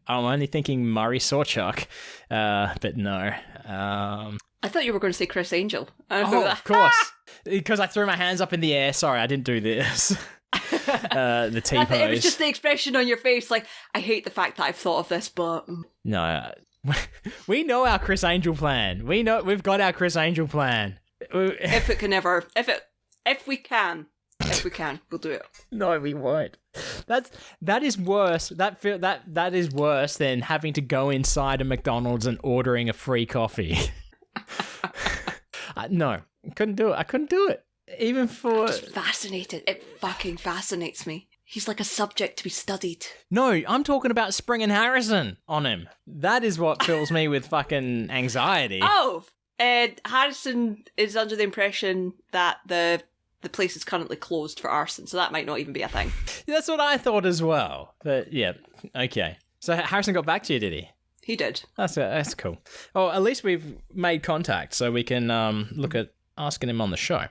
Speaker 1: only thinking Murray Sawchuck, but no.
Speaker 2: I thought you were going to say Chris Angel.
Speaker 1: Of course. Because I threw my hands up in the air. Sorry, I didn't do this. The T-pose.
Speaker 2: It was just the expression on your face, like, I hate the fact that I've thought of this, but...
Speaker 1: No, we know our Chris Angel plan. We've got our Chris Angel plan.
Speaker 2: If we can, we'll do it.
Speaker 1: No, we won't. That is worse. That is worse than having to go inside a McDonald's and ordering a free coffee. No, couldn't do it. I couldn't do it. Even for...
Speaker 2: I'm just fascinated. It fucking fascinates me. He's like a subject to be studied.
Speaker 1: No, I'm talking about Spring and Harrison on him. That is what fills me with fucking anxiety.
Speaker 2: Oh, Harrison is under the impression that the place is currently closed for arson, so that might not even be a thing.
Speaker 1: That's what I thought as well. But yeah, okay. So Harrison got back to you, did he?
Speaker 2: He did.
Speaker 1: That's cool. Oh, at least we've made contact, so we can look at asking him on the show.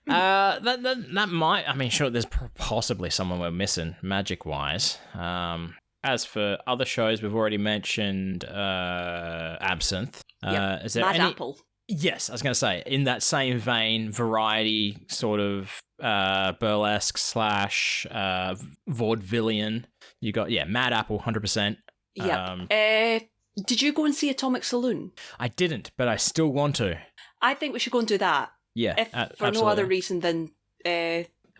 Speaker 1: That might. I mean, sure. There's possibly someone we're missing, magic-wise. As for other shows, we've already mentioned Absinthe.
Speaker 2: Yep.
Speaker 1: Is there
Speaker 2: Mad
Speaker 1: any?
Speaker 2: Apple.
Speaker 1: Yes, I was going to say in that same vein, variety sort of burlesque / vaudevillian. You got Mad Apple, 100%.
Speaker 2: Yeah. Did you go and see Atomic Saloon?
Speaker 1: I didn't, but I still want to.
Speaker 2: I think we should go and do that.
Speaker 1: Yeah,
Speaker 2: for
Speaker 1: absolutely.
Speaker 2: no other reason than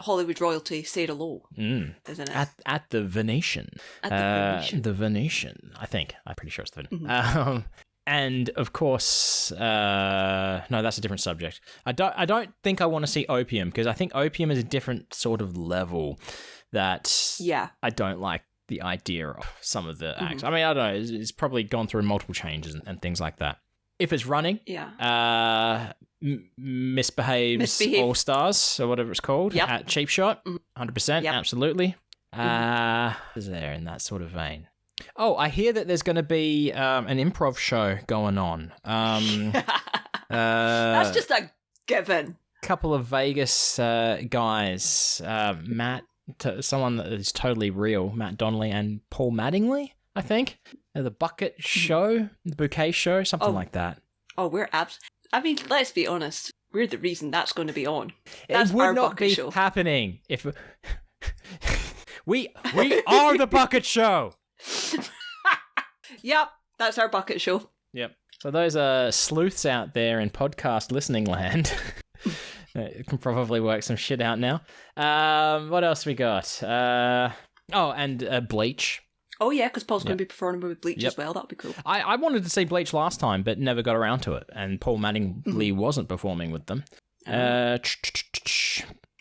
Speaker 2: Hollywood royalty Sarah Lowe, isn't it?
Speaker 1: At the Venetian. The Venetian. I'm pretty sure it's the Venetian. Mm-hmm. And of course, no, that's a different subject. I don't think I want to see Opium because I think Opium is a different sort of level that I don't like the idea of some of the acts. I mean, I don't know. It's probably gone through multiple changes and things like that. if it's running, misbehaves All Stars or whatever it's called at Cheap Shot, 100%, absolutely. Is there in that sort of vein? Oh, I hear that there's going to be an improv show going on.
Speaker 2: That's just a given.
Speaker 1: Couple of Vegas guys, Matt, someone that is totally real, Matt Donnelly and Paul Mattingly, I think. The Bucket Show, the Bouquet Show, something like that.
Speaker 2: Oh, I mean, let's be honest. We're the reason that's going to be on. That's
Speaker 1: it would
Speaker 2: our
Speaker 1: not
Speaker 2: Bucket
Speaker 1: be
Speaker 2: Show.
Speaker 1: happening if we are the Bucket Show.
Speaker 2: Yep, that's our Bucket Show.
Speaker 1: Yep. So those sleuths out there in podcast listening land can probably work some shit out now. What else we got? And Bleach.
Speaker 2: Oh yeah, because Paul's going to be performing with Bleach as well. That'd be cool.
Speaker 1: I wanted to see Bleach last time, but never got around to it. And Paul Mattingly wasn't performing with them.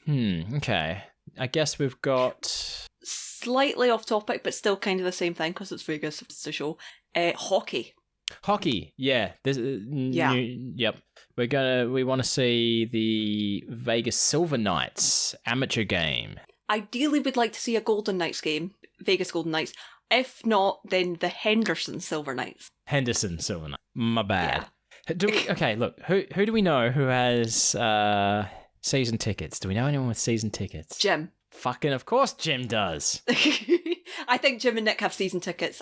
Speaker 1: Okay. I guess we've got...
Speaker 2: Slightly off topic, but still kind of the same thing because it's Vegas. It's a show. Hockey.
Speaker 1: Hockey, yeah. Yep. We want to see the Vegas Silver Knights amateur game.
Speaker 2: Ideally, we'd like to see a Golden Knights game. Vegas Golden Knights. If not, then the Henderson Silver Knights.
Speaker 1: Henderson Silver Knights. My bad. Yeah. Okay, look. Who do we know who has season tickets? Do we know anyone with season tickets?
Speaker 2: Jim.
Speaker 1: Fucking of course Jim does.
Speaker 2: I think Jim and Nick have season tickets.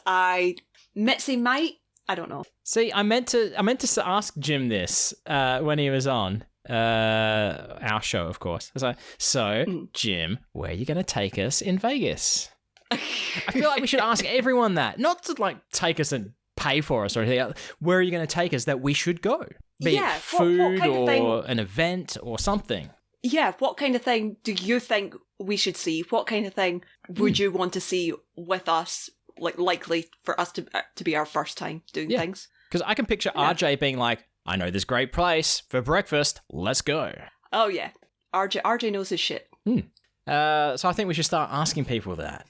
Speaker 2: Mitzi might. I don't know.
Speaker 1: See, I meant to ask Jim this when he was on our show, of course. I was like, Jim, where are you going to take us in Vegas? I feel like we should ask everyone that. Not to, like, take us and pay for us or anything else. Where are you going to take us that we should go? Be it food or an event or something.
Speaker 2: Yeah, what kind of thing do you think we should see? What kind of thing would you want to see with us, like likely for us to be our first time doing things?
Speaker 1: Because I can picture RJ being like, I know this great place for breakfast, let's go. Oh,
Speaker 2: yeah. RJ knows his shit.
Speaker 1: So I think we should start asking people that.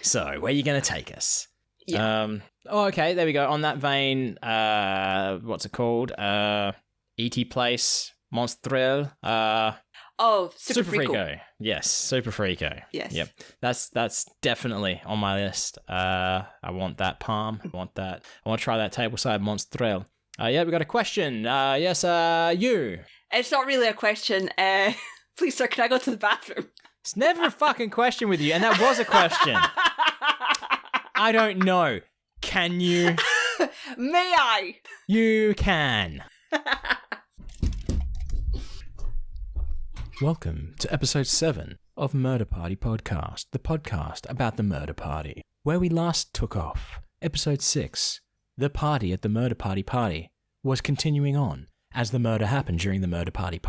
Speaker 1: So, where are you going to take us? Yeah. Okay, there we go. On that vein, what's it called? E.T. Place, Monstrel.
Speaker 2: Super
Speaker 1: Frico. Yes, Super Frico.
Speaker 2: Yes.
Speaker 1: Yep. That's definitely on my list. I want that palm. I want that. I want to try that tableside Monstrel. We got a question. Yes, you.
Speaker 2: It's not really a question. Please, sir, can I go to the bathroom?
Speaker 1: It's never a fucking question with you, and that was a question. I don't know. Can you?
Speaker 2: May I?
Speaker 1: You can. Welcome to episode 7 of Murder Party Podcast, the podcast about the murder party. Where we last took off, episode 6, the party at the murder party was continuing on as the murder happened during the murder party.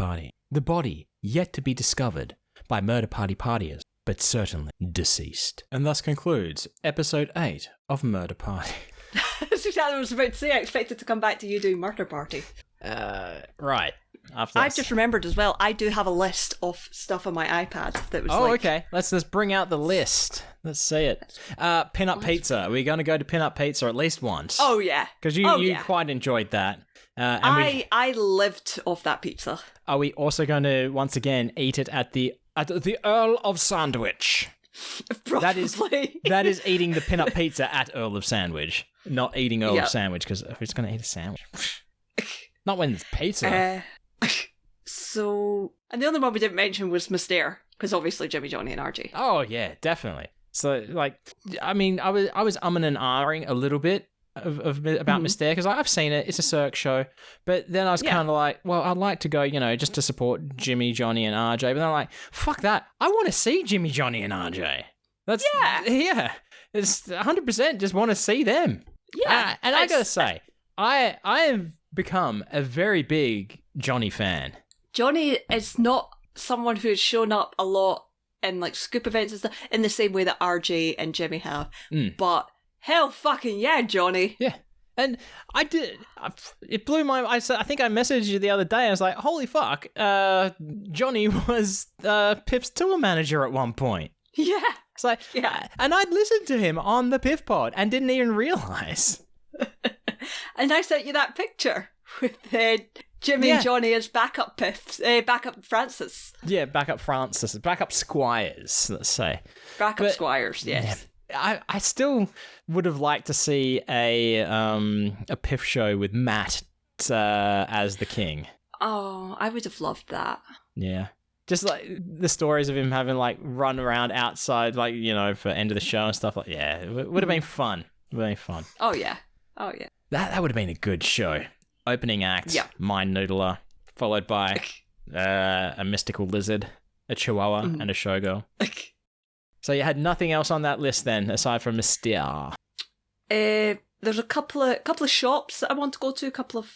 Speaker 1: The body yet to be discovered by murder partiers, but certainly deceased. And thus concludes episode 8 of Murder Party.
Speaker 2: That's exactly what I was about to say. I expected to come back to you doing Murder Party.
Speaker 1: Right.
Speaker 2: I've just remembered as well, I do have a list of stuff on my iPad that was
Speaker 1: okay. Let's bring out the list. Let's see it. Pin-Up Pizza. Are we going to go to Pin-Up Pizza at least once?
Speaker 2: Oh, yeah.
Speaker 1: Because you quite enjoyed that.
Speaker 2: I lived off that pizza.
Speaker 1: Are we also going to, once again, eat it at the Earl of Sandwich?
Speaker 2: Probably.
Speaker 1: That is eating the Pin-Up Pizza at Earl of Sandwich, not eating Earl of Sandwich, because who's going to eat a sandwich? Not when it's pizza.
Speaker 2: And the other one we didn't mention was Mysterio, because obviously Jimmy, Johnny, and RJ.
Speaker 1: Oh yeah, definitely. So I mean, I was umming and ahhing a little bit about Mysterio because I've seen it. It's a Cirque show, but then I was kind of like, well, I'd like to go, just to support Jimmy, Johnny, and RJ. But then I'm like, fuck that. I want to see Jimmy, Johnny, and RJ. It's 100% just want to see them. Yeah, and I gotta say, I have become a very big Johnny fan.
Speaker 2: Johnny is not someone who's shown up a lot in like scoop events and stuff in the same way that RJ and Jimmy have. But hell fucking yeah, Johnny.
Speaker 1: Yeah. And it blew my mind. I think I messaged you the other day. I was like, holy fuck, Johnny was Piff's tour manager at one point.
Speaker 2: Yeah.
Speaker 1: It's like, and I'd listened to him on the Piff pod and didn't even realize.
Speaker 2: And I sent you that picture with Jimmy and Johnny as backup Francis.
Speaker 1: Yeah, backup Francis. Backup Squires, let's say.
Speaker 2: Backup Squires, yes.
Speaker 1: Yeah, I still would have liked to see a Piff show with Matt as the king.
Speaker 2: Oh, I would have loved that.
Speaker 1: Yeah. Just like the stories of him having like run around outside, like, you know, for end of the show and stuff like it would have been fun. It would have been fun.
Speaker 2: Oh yeah.
Speaker 1: That would have been a good show. Opening act, Mind Noodler, followed by a mystical lizard, a chihuahua, and a showgirl. So you had nothing else on that list then, aside from Mystere.
Speaker 2: There's a couple of shops that I want to go to, a couple of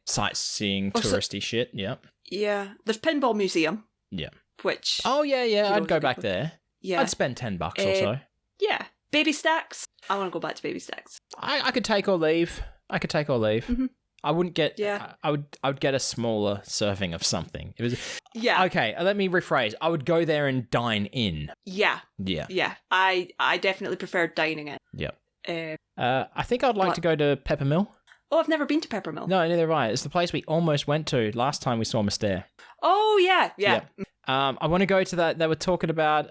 Speaker 1: sightseeing, touristy shit. Yep.
Speaker 2: Yeah, there's Pinball Museum.
Speaker 1: Yeah.
Speaker 2: Which?
Speaker 1: Oh yeah, I'd go back there. Yeah. I'd spend $10 or so.
Speaker 2: Yeah. Baby Stacks. I want to go back to Baby Stacks.
Speaker 1: I could take or leave. Mm-hmm. I wouldn't get. Yeah. I would get a smaller serving of something. It was.
Speaker 2: Yeah.
Speaker 1: Okay. Let me rephrase. I would go there and dine in.
Speaker 2: Yeah.
Speaker 1: Yeah.
Speaker 2: Yeah. I definitely prefer dining in.
Speaker 1: Yep. I think I'd like to go to Peppermill.
Speaker 2: Oh, I've never been to Peppermill.
Speaker 1: No, neither have I. It's the place we almost went to last time we saw Mystere.
Speaker 2: Oh, yeah.
Speaker 1: I want to go to that. They were talking about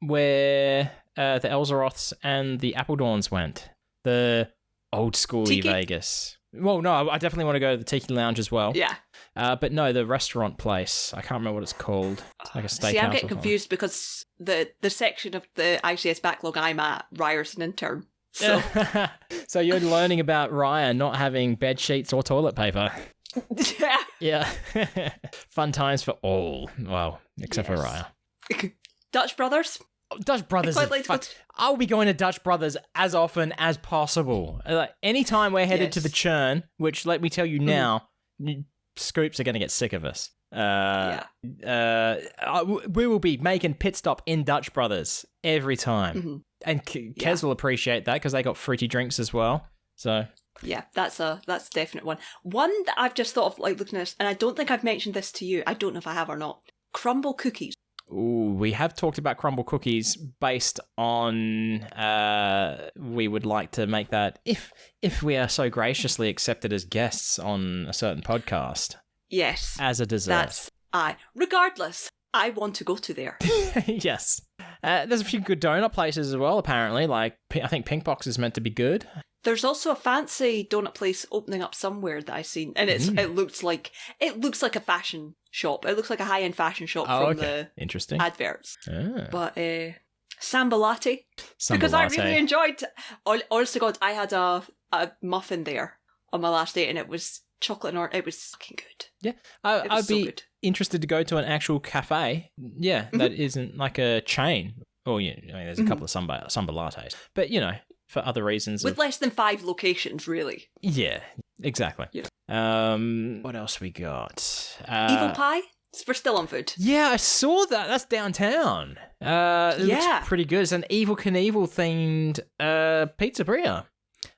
Speaker 1: where the Elzeroths and the Appledawns went. The old schooly Vegas. Well, no, I definitely want to go to the Tiki Lounge as well.
Speaker 2: Yeah.
Speaker 1: But no, the restaurant place. I can't remember what it's called. It's like a steakhouse.
Speaker 2: See, I'm getting confused because the section of the ICS backlog I'm at, Ryerson intern. So.
Speaker 1: So you're learning about Raya not having bed sheets or toilet paper. Yeah. Fun times for all. Well, except for Raya.
Speaker 2: Dutch Brothers.
Speaker 1: Dutch Brothers is fun. I'll be going to Dutch Brothers as often as possible. Like, anytime we're headed to the churn, which, let me tell you now, Scoops are going to get sick of us. We will be making pit stop in Dutch Brothers every time. Mm-hmm. And Kez will appreciate that because they got fruity drinks as well. So
Speaker 2: yeah, that's a definite one. One that I've just thought of, like, looking at, and I don't think I've mentioned this to you. I don't know if I have or not. Crumble cookies.
Speaker 1: Ooh, we have talked about crumble cookies based on we would like to make that if we are so graciously accepted as guests on a certain podcast.
Speaker 2: Yes.
Speaker 1: As a dessert.
Speaker 2: Regardless, I want to go to there.
Speaker 1: Yes. There's a few good donut places as well, apparently. Like, I think Pink Box is meant to be good.
Speaker 2: There's also a fancy donut place opening up somewhere that I've seen, and it looks like a fashion shop. It looks like a high-end fashion shop from the
Speaker 1: interesting
Speaker 2: adverts. But Samba Latte, because I really enjoyed. Honest to God, I had a muffin there on my last day, and it was chocolate and it was fucking good.
Speaker 1: Yeah, I'd be interested to go to an actual cafe. Yeah, that isn't like a chain. Oh yeah, I mean, there's a couple of Samba Lattes, but you know, for other reasons.
Speaker 2: With less than 5 locations, really.
Speaker 1: Yeah, exactly. Yeah. What else we got?
Speaker 2: Evil Pie? We're still on food.
Speaker 1: Yeah, I saw that. That's downtown. It looks pretty good. It's an Evel Knievel themed pizzeria.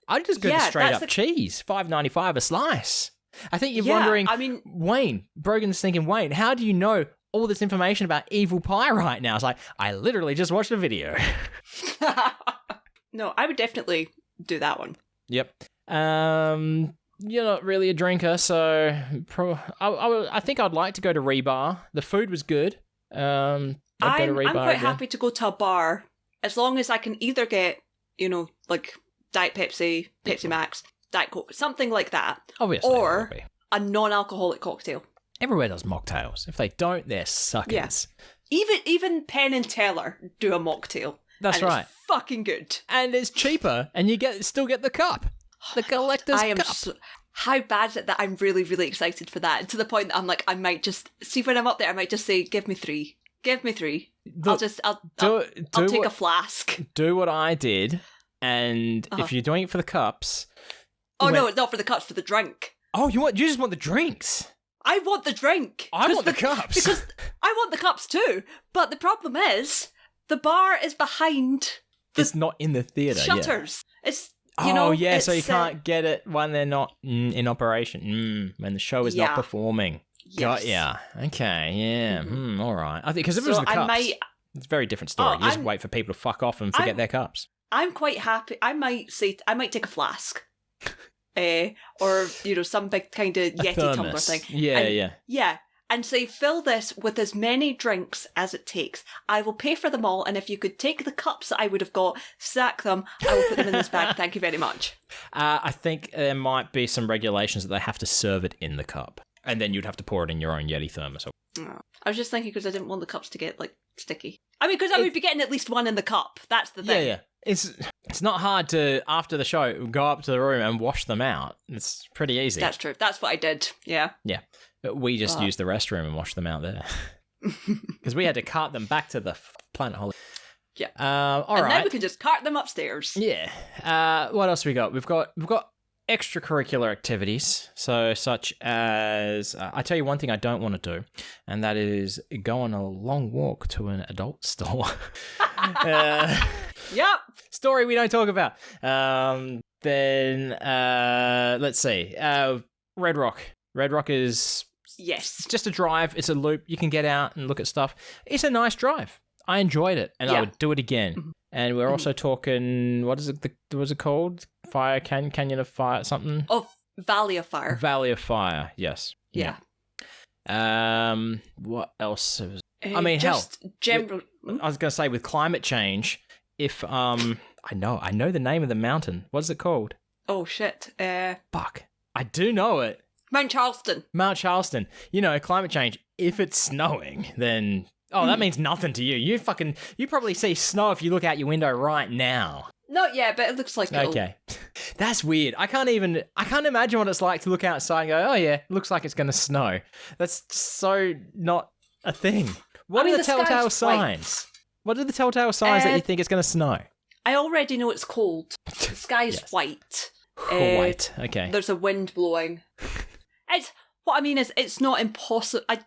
Speaker 1: I'd just go to straight up cheese. $5.95 a slice. I think you're wondering, Wayne, Brogan's thinking, Wayne, how do you know all this information about Evil Pie right now? It's like, I literally just watched a video.
Speaker 2: No, I would definitely do that one.
Speaker 1: Yep. You're not really a drinker, so I think I'd like to go to Rebar. The food was good. I'm quite happy to go to a bar as long as I can either get, like Diet Pepsi, Pepsi Max, Diet Coke, something like that. Obviously.
Speaker 2: Or a non-alcoholic cocktail.
Speaker 1: Everywhere does mocktails. If they don't, they're suckers.
Speaker 2: Yeah. Even Penn and Teller do a mocktail.
Speaker 1: That's right.
Speaker 2: It's fucking good.
Speaker 1: And it's cheaper, and you still get the cup. The collector's cup.
Speaker 2: How bad is it that I'm really, really excited for that? To the point that I'm like, I might just see when I'm up there. I might just say, "Give me 3. Give me 3." I'll take a flask.
Speaker 1: Do what I did, and if you're doing it for the cups.
Speaker 2: Oh no, it's not for the cups. For the drink.
Speaker 1: Oh, you just want the drinks.
Speaker 2: I want the drink.
Speaker 1: I want the cups
Speaker 2: because I want the cups too. But the problem is, the bar is behind.
Speaker 1: It's not in the theater.
Speaker 2: Shutters. Yeah. It's.
Speaker 1: So you can't get it when they're not in operation. When the show is not performing.
Speaker 2: Yes.
Speaker 1: Got ya. Okay, yeah. All right. I think because if it was the cups, it's a very different story. You just wait for people to fuck off and forget their cups.
Speaker 2: I'm quite happy. I might take a flask. or some big kind of Yeti tumbler thing. Yeah. And say, fill this with as many drinks as it takes. I will pay for them all, and if you could take the cups that I would have got, sack them, I will put them in this bag. Thank you very much.
Speaker 1: I think there might be some regulations that they have to serve it in the cup, and then you'd have to pour it in your own Yeti thermos.
Speaker 2: Oh. I was just thinking because I didn't want the cups to get, sticky. I mean, because I would be getting at least one in the cup. That's the thing.
Speaker 1: Yeah. It's not hard to, after the show, go up to the room and wash them out. It's pretty easy.
Speaker 2: That's true. That's what I did. Yeah.
Speaker 1: Yeah. But we just used the restroom and washed them out there. Because we had to cart them back to the Planet Hollywood.
Speaker 2: Yeah.
Speaker 1: All right.
Speaker 2: Now we can just cart them upstairs.
Speaker 1: Yeah. What else we got? We've got extracurricular activities. So such as, I tell you one thing I don't want to do, and that is go on a long walk to an adult store.
Speaker 2: Yep.
Speaker 1: Story we don't talk about. Then let's see. Red Rock. Red Rock is just a drive. It's a loop. You can get out and look at stuff. It's a nice drive. I enjoyed it, and I would do it again. Mm-hmm. And we're also talking. What is it? What was it called? Canyon of Fire, something.
Speaker 2: Oh, Valley of Fire.
Speaker 1: Valley of Fire. Yes.
Speaker 2: Yeah.
Speaker 1: What else?
Speaker 2: I mean, just general.
Speaker 1: I was going to say with climate change. If I know the name of the mountain. What is it called?
Speaker 2: Oh shit.
Speaker 1: Fuck. I do know it.
Speaker 2: Mount Charleston.
Speaker 1: Mount Charleston. Climate change. If it's snowing, then that means nothing to you. You probably see snow if you look out your window right now.
Speaker 2: Not yet, but it looks like it'll...
Speaker 1: Okay. That's weird. I can't imagine what it's like to look outside and go, oh yeah, looks like it's going to snow. That's so not a thing. What are the telltale signs? What are the telltale signs that you think it's going to snow? I
Speaker 2: already know it's cold. The sky's white.
Speaker 1: White, okay.
Speaker 2: There's a wind blowing. It's not impossible. I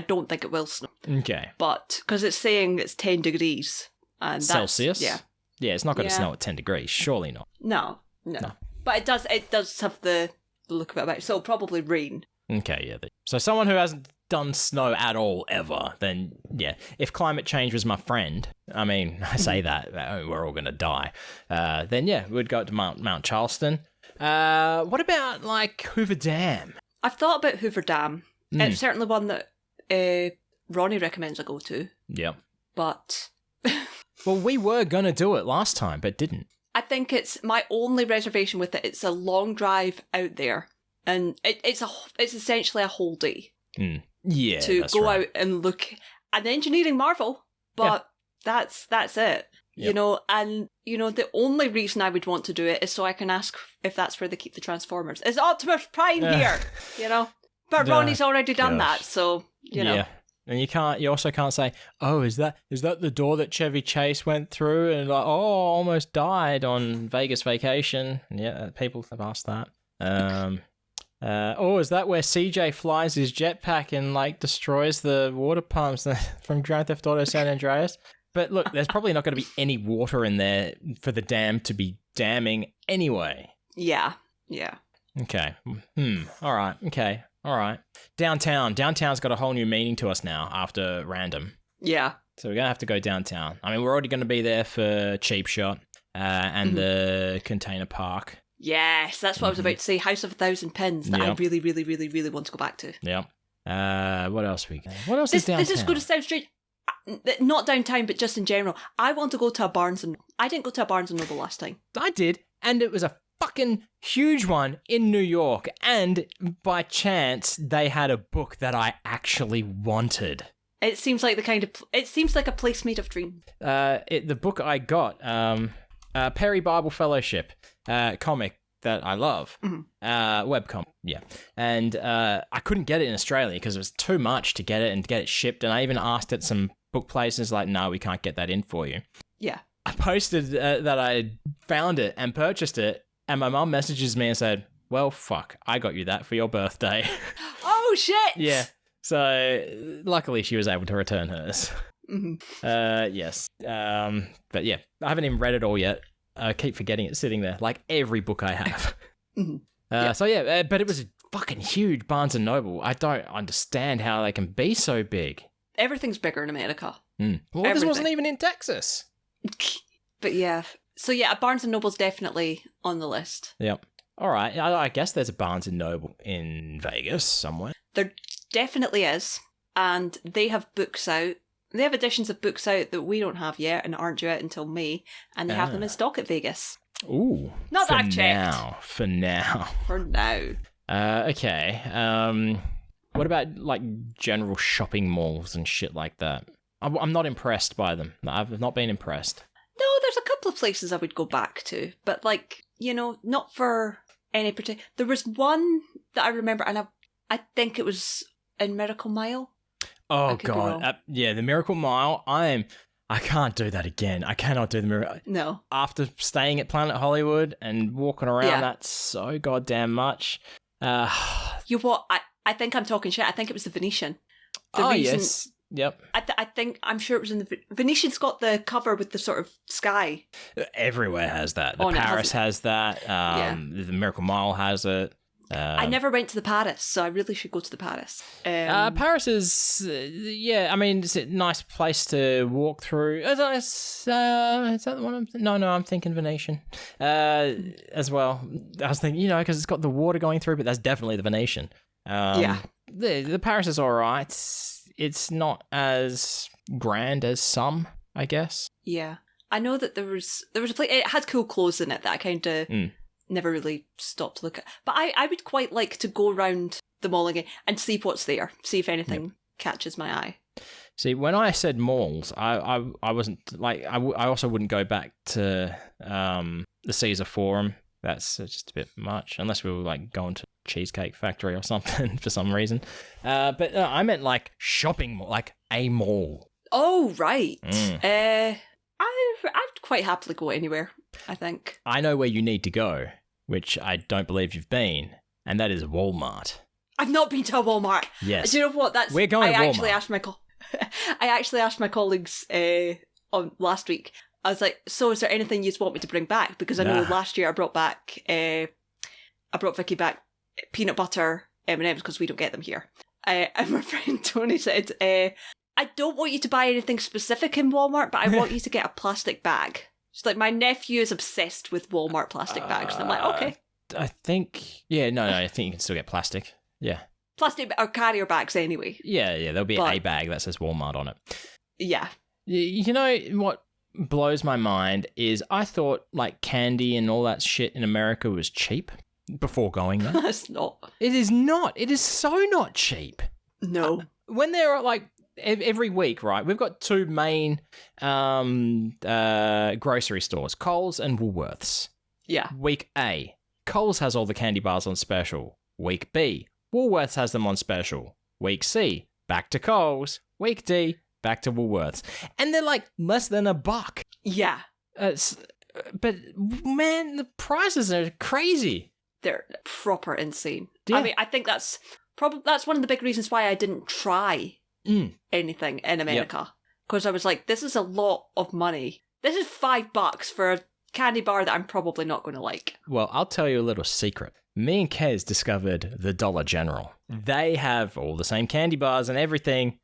Speaker 2: don't think it will snow.
Speaker 1: Okay.
Speaker 2: But, because it's saying it's 10 degrees. And
Speaker 1: Celsius?
Speaker 2: Yeah.
Speaker 1: Yeah, it's not going to snow at 10 degrees. Surely not.
Speaker 2: No. But it does have the look of it about it. So it'll probably rain.
Speaker 1: Okay, yeah. So someone who hasn't done snow at all ever, then yeah. If climate change was my friend, I say that, we're all going to die. Then yeah, we'd go to Mount Charleston. What about Hoover Dam?
Speaker 2: I've thought about Hoover Dam. It's certainly one that Ronnie recommends I go to.
Speaker 1: Yeah.
Speaker 2: But...
Speaker 1: Well, we were going to do it last time, but didn't.
Speaker 2: I think it's my only reservation with it. It's a long drive out there. And it's essentially a whole day.
Speaker 1: Yeah,
Speaker 2: to go out and look an engineering marvel, but that's it. Yep. The only reason I would want to do it is so I can ask if that's where they keep the Transformers. It's Optimus Prime here, But Ronnie's already done that, so
Speaker 1: Yeah. And you also can't say, oh, is that the door that Chevy Chase went through and almost died on Vegas Vacation? Yeah, people have asked that. Is that where CJ flies his jetpack and destroys the water pumps from Grand Theft Auto San Andreas? But look, there's probably not going to be any water in there for the dam to be damming anyway.
Speaker 2: Yeah.
Speaker 1: Okay. All right. Okay. All right. Downtown's got a whole new meaning to us now after Random.
Speaker 2: Yeah.
Speaker 1: So we're going to have to go downtown. We're already going to be there for Cheap Shot and the Container Park.
Speaker 2: Yes, that's what I was about to say. House of 1,000 Pins that I really, really, really, really want to go back to.
Speaker 1: Yeah. What else we got? What else is downtown?
Speaker 2: This is going to sound strange. Not downtown, but just in general. I want to go to a Barnes and... I didn't go to a Barnes and Noble last time.
Speaker 1: I did, and it was a fucking huge one in New York, and by chance, they had a book that I actually wanted.
Speaker 2: It seems like it seems like a place made of dreams.
Speaker 1: The book I got, Perry Bible Fellowship, comic that I love, webcomic, yeah. And I couldn't get it in Australia because it was too much to get it and get it shipped, and I even asked at some book places, no, we can't get that in for you.
Speaker 2: Yeah.
Speaker 1: I posted that I found it and purchased it, and my mum messages me and said, well, fuck, I got you that for your birthday.
Speaker 2: Oh, shit!
Speaker 1: Yeah. So, luckily, she was able to return hers.
Speaker 2: Mm-hmm.
Speaker 1: Yes. But yeah, I haven't even read it all yet. I keep forgetting it's sitting there, like every book I have. So yeah, but it was a fucking huge Barnes & Noble. I don't understand how they can be so big.
Speaker 2: Everything's bigger in America.
Speaker 1: Well, this wasn't even in Texas.
Speaker 2: But yeah. So yeah, Barnes & Noble's definitely on the list.
Speaker 1: Yep. All right. I guess there's a Barnes and Noble in Vegas somewhere.
Speaker 2: There definitely is. And they have books out. They have editions of books out that we don't have yet and aren't due out until May. And they have them in stock at Vegas.
Speaker 1: Ooh.
Speaker 2: Not that I've checked.
Speaker 1: For now.
Speaker 2: For now.
Speaker 1: Okay. What about like general shopping malls and shit like that? I'm not impressed by them. I've not been impressed.
Speaker 2: No, there's a couple of places I would go back to. But like, not for any particular... There was one that I remember, and I think it was in Miracle Mile.
Speaker 1: Oh, God. Yeah, the Miracle Mile. I can't do that again. I cannot do the Miracle...
Speaker 2: No.
Speaker 1: After staying at Planet Hollywood and walking around that so goddamn much.
Speaker 2: You what? I think I'm talking shit. I think it was the Venetian.
Speaker 1: Yes. Yep.
Speaker 2: I'm sure it was in the... Venetian's got the cover with the sort of sky.
Speaker 1: Everywhere has that. Paris has that. The Miracle Mile has it.
Speaker 2: I never went to the Paris, so I really should go to the Paris.
Speaker 1: Paris is, it's a nice place to walk through. Is that the one I'm thinking Venetian as well. I was thinking, because it's got the water going through, but that's definitely the Venetian. The Paris is all right. It's not as grand as some, I guess.
Speaker 2: Yeah. I know that there was a place, it had cool clothes in it that I kind of... never really stopped to look at. But I would quite like to go around the mall again and see what's there, see if anything catches my eye.
Speaker 1: See, when I said malls, I wasn't like I also wouldn't go back to the Caesar Forum. That's just a bit much, unless we were like going to Cheesecake Factory or something for some reason. But I meant like shopping mall, like a mall.
Speaker 2: Oh right. I'd quite happily go anywhere, I think.
Speaker 1: I know where you need to go, which I don't believe you've been, and that is Walmart.
Speaker 2: I've not been to a Walmart.
Speaker 1: Yes.
Speaker 2: Do you know what?
Speaker 1: We're going to Walmart.
Speaker 2: I actually asked my colleagues on last week. I was like, so is there anything you want me to bring back? Because I know last year I brought Vicky back peanut butter M&Ms because we don't get them here. And my friend Tony said... I don't want you to buy anything specific in Walmart, but I want you to get a plastic bag. It's like my nephew is obsessed with Walmart plastic bags. And I'm like, okay.
Speaker 1: I think, I think you can still get plastic. Yeah.
Speaker 2: Plastic or carrier bags anyway.
Speaker 1: Yeah, there'll be a bag that says Walmart on it.
Speaker 2: Yeah.
Speaker 1: You know what blows my mind is I thought like candy and all that shit in America was cheap before going there.
Speaker 2: It's not.
Speaker 1: It is not. It is so not cheap.
Speaker 2: No.
Speaker 1: When they're like... Every week, right, we've got two main grocery stores, Coles and Woolworths.
Speaker 2: Yeah.
Speaker 1: Week A, Coles has all the candy bars on special. Week B, Woolworths has them on special. Week C, back to Coles. Week D, back to Woolworths. And they're like less than $1.
Speaker 2: Yeah.
Speaker 1: But, man, the prices are crazy.
Speaker 2: They're proper insane.
Speaker 1: Yeah.
Speaker 2: I mean, I think that's one of the big reasons why I didn't try anything in America, because I was like, this is a lot of money. This is $5 for a candy bar that I'm probably not going to like.
Speaker 1: Well, I'll tell you a little secret. Me and Kez discovered the Dollar General. They have all the same candy bars and everything,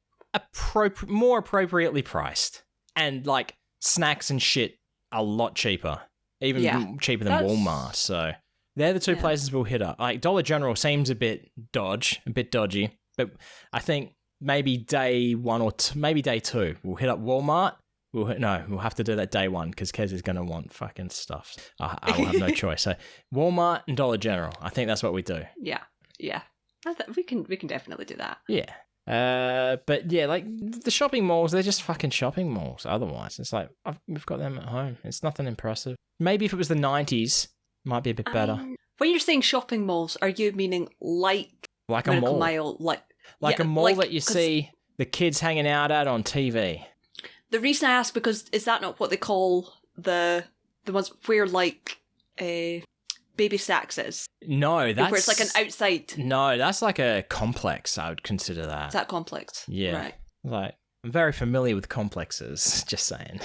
Speaker 1: more appropriately priced, and like snacks and shit a lot cheaper, even cheaper than Walmart. So they're the two places we'll hit up. Like Dollar General seems a bit dodgy, but I think maybe day one or maybe day two, we'll hit up Walmart. We'll have to do that day one because Kez is going to want fucking stuff. I will have no choice. So Walmart and Dollar General. I think that's what we do.
Speaker 2: Yeah. We can definitely do that.
Speaker 1: Yeah. But yeah, like the shopping malls, they're just fucking shopping malls. Otherwise, it's like we've got them at home. It's nothing impressive. Maybe if it was the 90s, might be a bit better.
Speaker 2: When you're saying shopping malls, are you meaning like
Speaker 1: a mall?
Speaker 2: Mile,
Speaker 1: like a mall that you see the kids hanging out at on TV.
Speaker 2: The reason I ask, because is that not what they call the ones where like Baby Stacks is?
Speaker 1: No, that's...
Speaker 2: Where it's like an outside...
Speaker 1: No, that's like a complex, I would consider that.
Speaker 2: Is that complex?
Speaker 1: Yeah.
Speaker 2: Right.
Speaker 1: Like, I'm very familiar with complexes, just saying.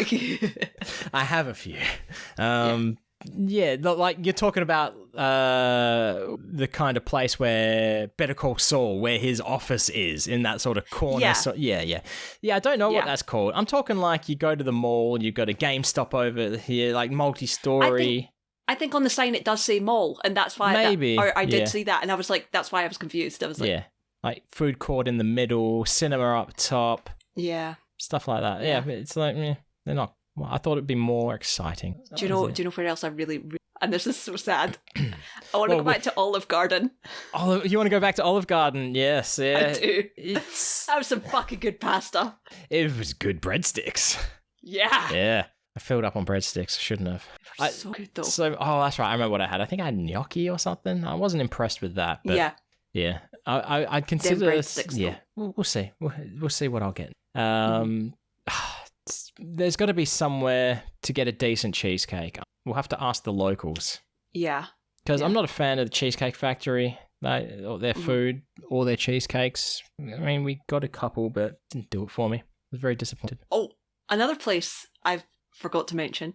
Speaker 1: I have a few. Yeah, like you're talking about the kind of place where Better Call Saul, where his office is, in that sort of corner.
Speaker 2: Yeah.
Speaker 1: Yeah, I don't know what that's called. I'm talking like you go to the mall, you go to GameStop over here, like multi-story.
Speaker 2: I think on the sign it does say mall, and that's why I did see that, and I was like, that's why I was confused. I was like,
Speaker 1: like food court in the middle, cinema up top, stuff like that. Yeah, it's like they're not. Well, I thought it'd be more exciting.
Speaker 2: Do you know where else I really and this is so sad. I want to go back to Olive Garden.
Speaker 1: Oh, you want to go back to Olive Garden? Yes, yeah.
Speaker 2: I do. That was some fucking good pasta.
Speaker 1: It was good breadsticks.
Speaker 2: Yeah.
Speaker 1: Yeah. I filled up on breadsticks. I shouldn't have.
Speaker 2: So good though.
Speaker 1: That's right. I remember what I had. I think I had gnocchi or something. I wasn't impressed with that. But yeah. I'd consider. Yeah. We'll see. We'll see what I'll get. There's got to be somewhere to get a decent cheesecake. We'll have to ask the locals.
Speaker 2: Yeah.
Speaker 1: Because I'm not a fan of the Cheesecake Factory, or their food, or their cheesecakes. I mean, we got a couple, but it didn't do it for me. I was very disappointed.
Speaker 2: Oh, another place I forgot to mention.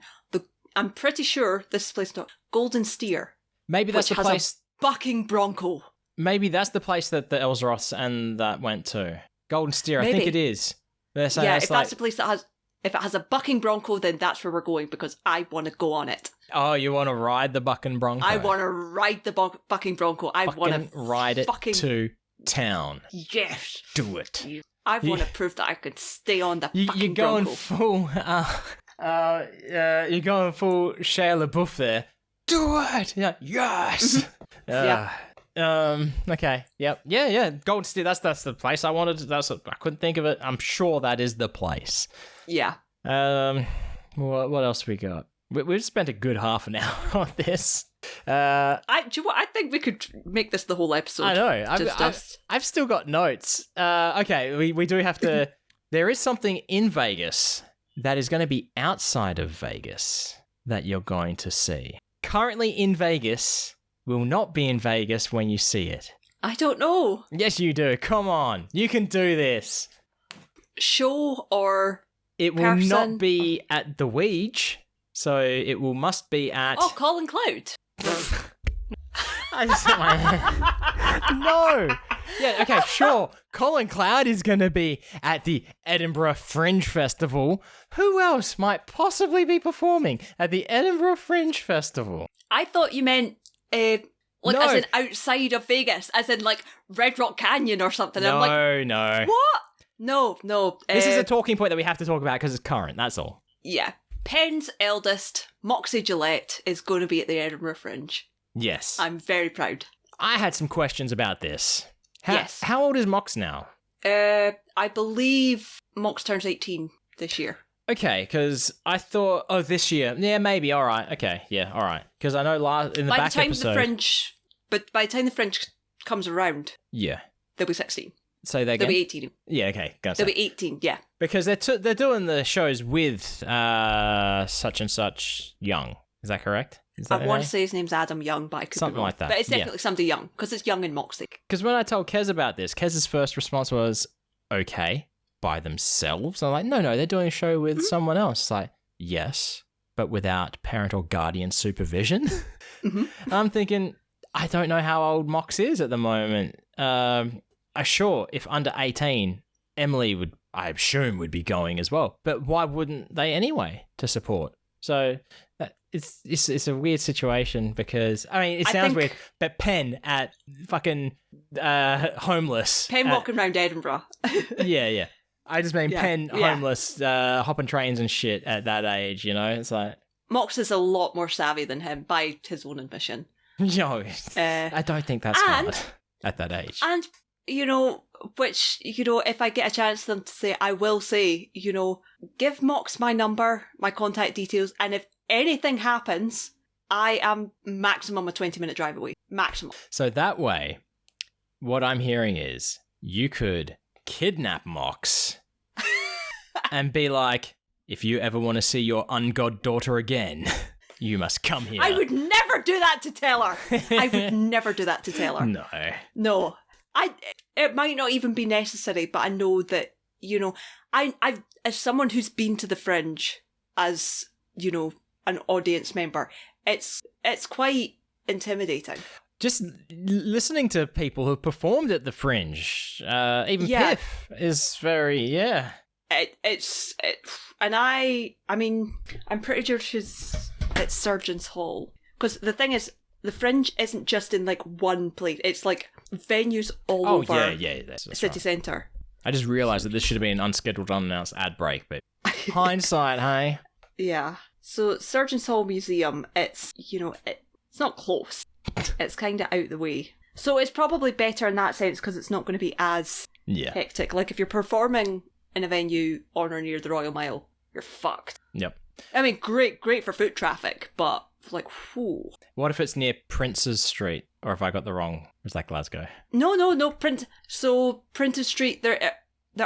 Speaker 2: I'm pretty sure this place is Golden Steer.
Speaker 1: Maybe that's the place.
Speaker 2: A bucking bronco.
Speaker 1: Maybe that's the place that the Ellsworths and that went to. Golden Steer, I think it is.
Speaker 2: If that's the place that has. If it has a bucking bronco, then that's where we're going because I want to go on it.
Speaker 1: Oh, you want to ride the bucking bronco?
Speaker 2: I want to ride the bucking bronco. I want to
Speaker 1: ride it to town.
Speaker 2: Yes.
Speaker 1: Do it.
Speaker 2: I want to prove that I could stay on the fucking bronco.
Speaker 1: You're going full Shia LaBeouf there. Do it. Yeah. Yes. Okay. Yep. Yeah. Golden Steer. That's the place I wanted. I couldn't think of it. I'm sure that is the place.
Speaker 2: Yeah.
Speaker 1: What else we got? We've spent a good half an hour on this.
Speaker 2: Do you know what? I think we could make this the whole episode.
Speaker 1: I know. I've still got notes. Okay. We do have to. There is something in Vegas that is going to be outside of Vegas that you're going to see. Currently in Vegas. Will not be in Vegas when you see it.
Speaker 2: I don't know.
Speaker 1: Yes, you do. Come on. You can do this.
Speaker 2: Show or
Speaker 1: It will not be at the Ouija, so it must be at...
Speaker 2: Oh, Colin Cloud.
Speaker 1: I just hit my head. No. Yeah, okay, sure. Colin Cloud is going to be at the Edinburgh Fringe Festival. Who else might possibly be performing at the Edinburgh Fringe Festival?
Speaker 2: I thought you meant... as in outside of Vegas, as in like Red Rock Canyon or something.
Speaker 1: No,
Speaker 2: I'm like, what? No.
Speaker 1: This is a talking point that we have to talk about because it's current, that's all.
Speaker 2: Yeah. Penn's eldest, Moxie Gillette, is going to be at the Edinburgh Fringe.
Speaker 1: Yes.
Speaker 2: I'm very proud.
Speaker 1: I had some questions about this.
Speaker 2: Yes.
Speaker 1: How old is Mox now?
Speaker 2: I believe Mox turns 18 this year.
Speaker 1: Okay, because I thought, this year. Yeah, maybe. All right. Okay. Yeah. All right. Because I know in the back episode.
Speaker 2: By the time the Fringe comes around, they'll be 16.
Speaker 1: Say that again.
Speaker 2: They'll be 18.
Speaker 1: Yeah. Okay.
Speaker 2: They'll be 18. Yeah.
Speaker 1: Because they're doing the shows with such and such Young. Is that correct?
Speaker 2: I want to say his name's Adam Young, but I could
Speaker 1: something
Speaker 2: be wrong.
Speaker 1: Like that.
Speaker 2: But it's definitely somebody young because it's Young and Moxie.
Speaker 1: Because when I told Kez about this, Kez's first response was, "Okay." By themselves? I'm like, no, they're doing a show with someone else. It's like, yes, but without parent or guardian supervision. I'm thinking, I don't know how old Mox is at the moment. Sure, if under 18, Emily would, I assume, would be going as well. But why wouldn't they anyway to support? So it's a weird situation because, I mean, it sounds weird, but Penn at fucking homeless.
Speaker 2: Penn walking around Edinburgh.
Speaker 1: Yeah. I just mean Penn homeless, hopping trains and shit at that age, you know? It's like...
Speaker 2: Mox is a lot more savvy than him by his own admission.
Speaker 1: I don't think that's hard at that age.
Speaker 2: And, if I get a chance for them to say, I will say, give Mox my number, my contact details, and if anything happens, I am maximum a 20-minute drive away. Maximum.
Speaker 1: So that way, what I'm hearing is you could... kidnap Mox and be like, if you ever want to see your ungod daughter again, you must come here.
Speaker 2: I would never do that to Taylor. I would never do that to Taylor. No. It might not even be necessary, but I know that, I as someone who's been to the Fringe as, an audience member, it's quite intimidating.
Speaker 1: Just listening to people who've performed at the Fringe, even Piff is very, and I'm pretty sure she's at Surgeons Hall.
Speaker 2: Because the thing is, the Fringe isn't just in like one place. It's like venues all over
Speaker 1: that's
Speaker 2: city
Speaker 1: right.
Speaker 2: centre.
Speaker 1: I just realised that this should have been an unscheduled, unannounced ad break, but hindsight, hey?
Speaker 2: Yeah. So Surgeons Hall Museum, it's, it's not close. It's kind of out the way. So it's probably better in that sense because it's not going to be as hectic. Like if you're performing in a venue on or near the Royal Mile, you're fucked.
Speaker 1: Yep.
Speaker 2: I mean, great for foot traffic, but like, whew.
Speaker 1: What if it's near Prince's Street? Or if I got the wrong, was that Glasgow?
Speaker 2: No. Prince's Street, there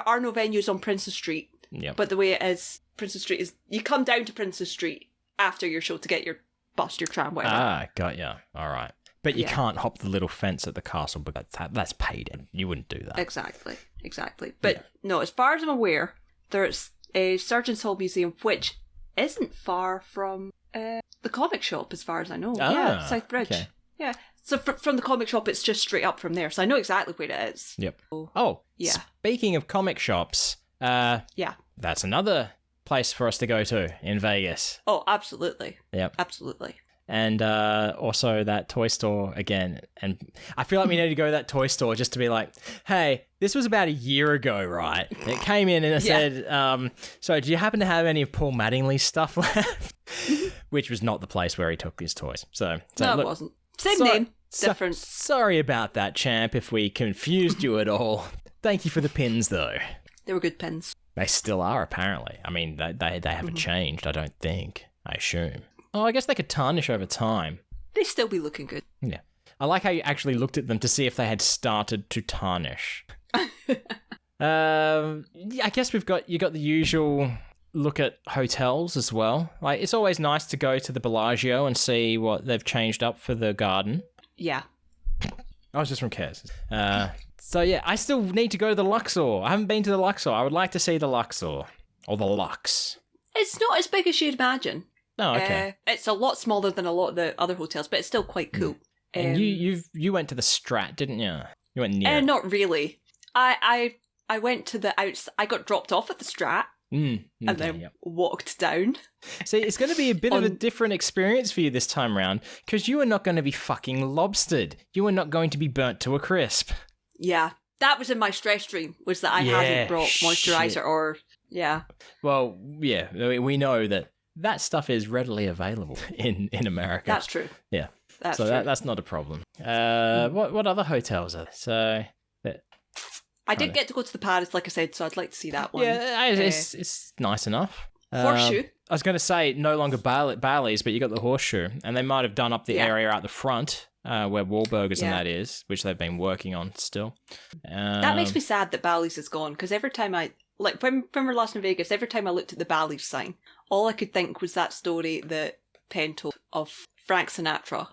Speaker 2: are no venues on Prince's Street.
Speaker 1: Yep.
Speaker 2: But the way it is, Prince's Street is, you come down to Prince's Street after your show to get your bus, your tram, whatever.
Speaker 1: Ah, got ya. All right. But you can't hop the little fence at the castle, but that's paid in. You wouldn't do that.
Speaker 2: Exactly. But no, as far as I'm aware, there's a Surgeons Hall Museum, which isn't far from the comic shop, as far as I know. Yeah, South Bridge. Okay. Yeah. So from the comic shop, it's just straight up from there. So I know exactly where it is.
Speaker 1: Yep. Speaking of comic shops, that's another place for us to go to in Vegas.
Speaker 2: Oh, absolutely.
Speaker 1: Yep.
Speaker 2: Absolutely.
Speaker 1: And also that toy store again. And I feel like we need to go to that toy store just to be like, hey, this was about a year ago, right? It came in and it said, so do you happen to have any of Paul Mattingly's stuff left? Which was not the place where he took his toys. So
Speaker 2: no,
Speaker 1: look,
Speaker 2: it wasn't. Same name, different.
Speaker 1: Sorry about that, champ, if we confused you at all. Thank you for the pins, though.
Speaker 2: They were good pins.
Speaker 1: They still are, apparently. I mean, they haven't changed, I don't think. I assume. Oh, I guess they could tarnish over time.
Speaker 2: They still be looking good.
Speaker 1: Yeah. I like how you actually looked at them to see if they had started to tarnish. I guess you got the usual look at hotels as well. Like, it's always nice to go to the Bellagio and see what they've changed up for the garden.
Speaker 2: Yeah.
Speaker 1: I was just from Cares. So yeah, I still need to go to the Luxor. I haven't been to the Luxor. I would like to see the Luxor. Or the Lux.
Speaker 2: It's not as big as you'd imagine.
Speaker 1: Oh, okay.
Speaker 2: It's a lot smaller than a lot of the other hotels, but it's still quite cool.
Speaker 1: And you went to the Strat, didn't you? You went near.
Speaker 2: Not really. I went to the outside. I got dropped off at the Strat and then walked down.
Speaker 1: See, it's going to be a bit of a different experience for you this time round because you are not going to be fucking lobstered. You are not going to be burnt to a crisp.
Speaker 2: Yeah, that was in my stress stream. Was that I hadn't brought moisturizer or
Speaker 1: Well, yeah, we know that stuff is readily available in America.
Speaker 2: That's true.
Speaker 1: Yeah.
Speaker 2: That's true.
Speaker 1: That's not a problem. What other hotels are there? So
Speaker 2: I did get to go to the Paris, like I said, so I'd like to see that one.
Speaker 1: Yeah, it's nice enough.
Speaker 2: Horseshoe.
Speaker 1: I was going to say no longer Bally's, but you got the Horseshoe, and they might have done up the area out the front where Wahlburgers and that is, which they've been working on still.
Speaker 2: That makes me sad that Bally's is gone, because every time when we were last in Vegas, every time I looked at the Bally's sign, all I could think was that story that Penn told of Frank Sinatra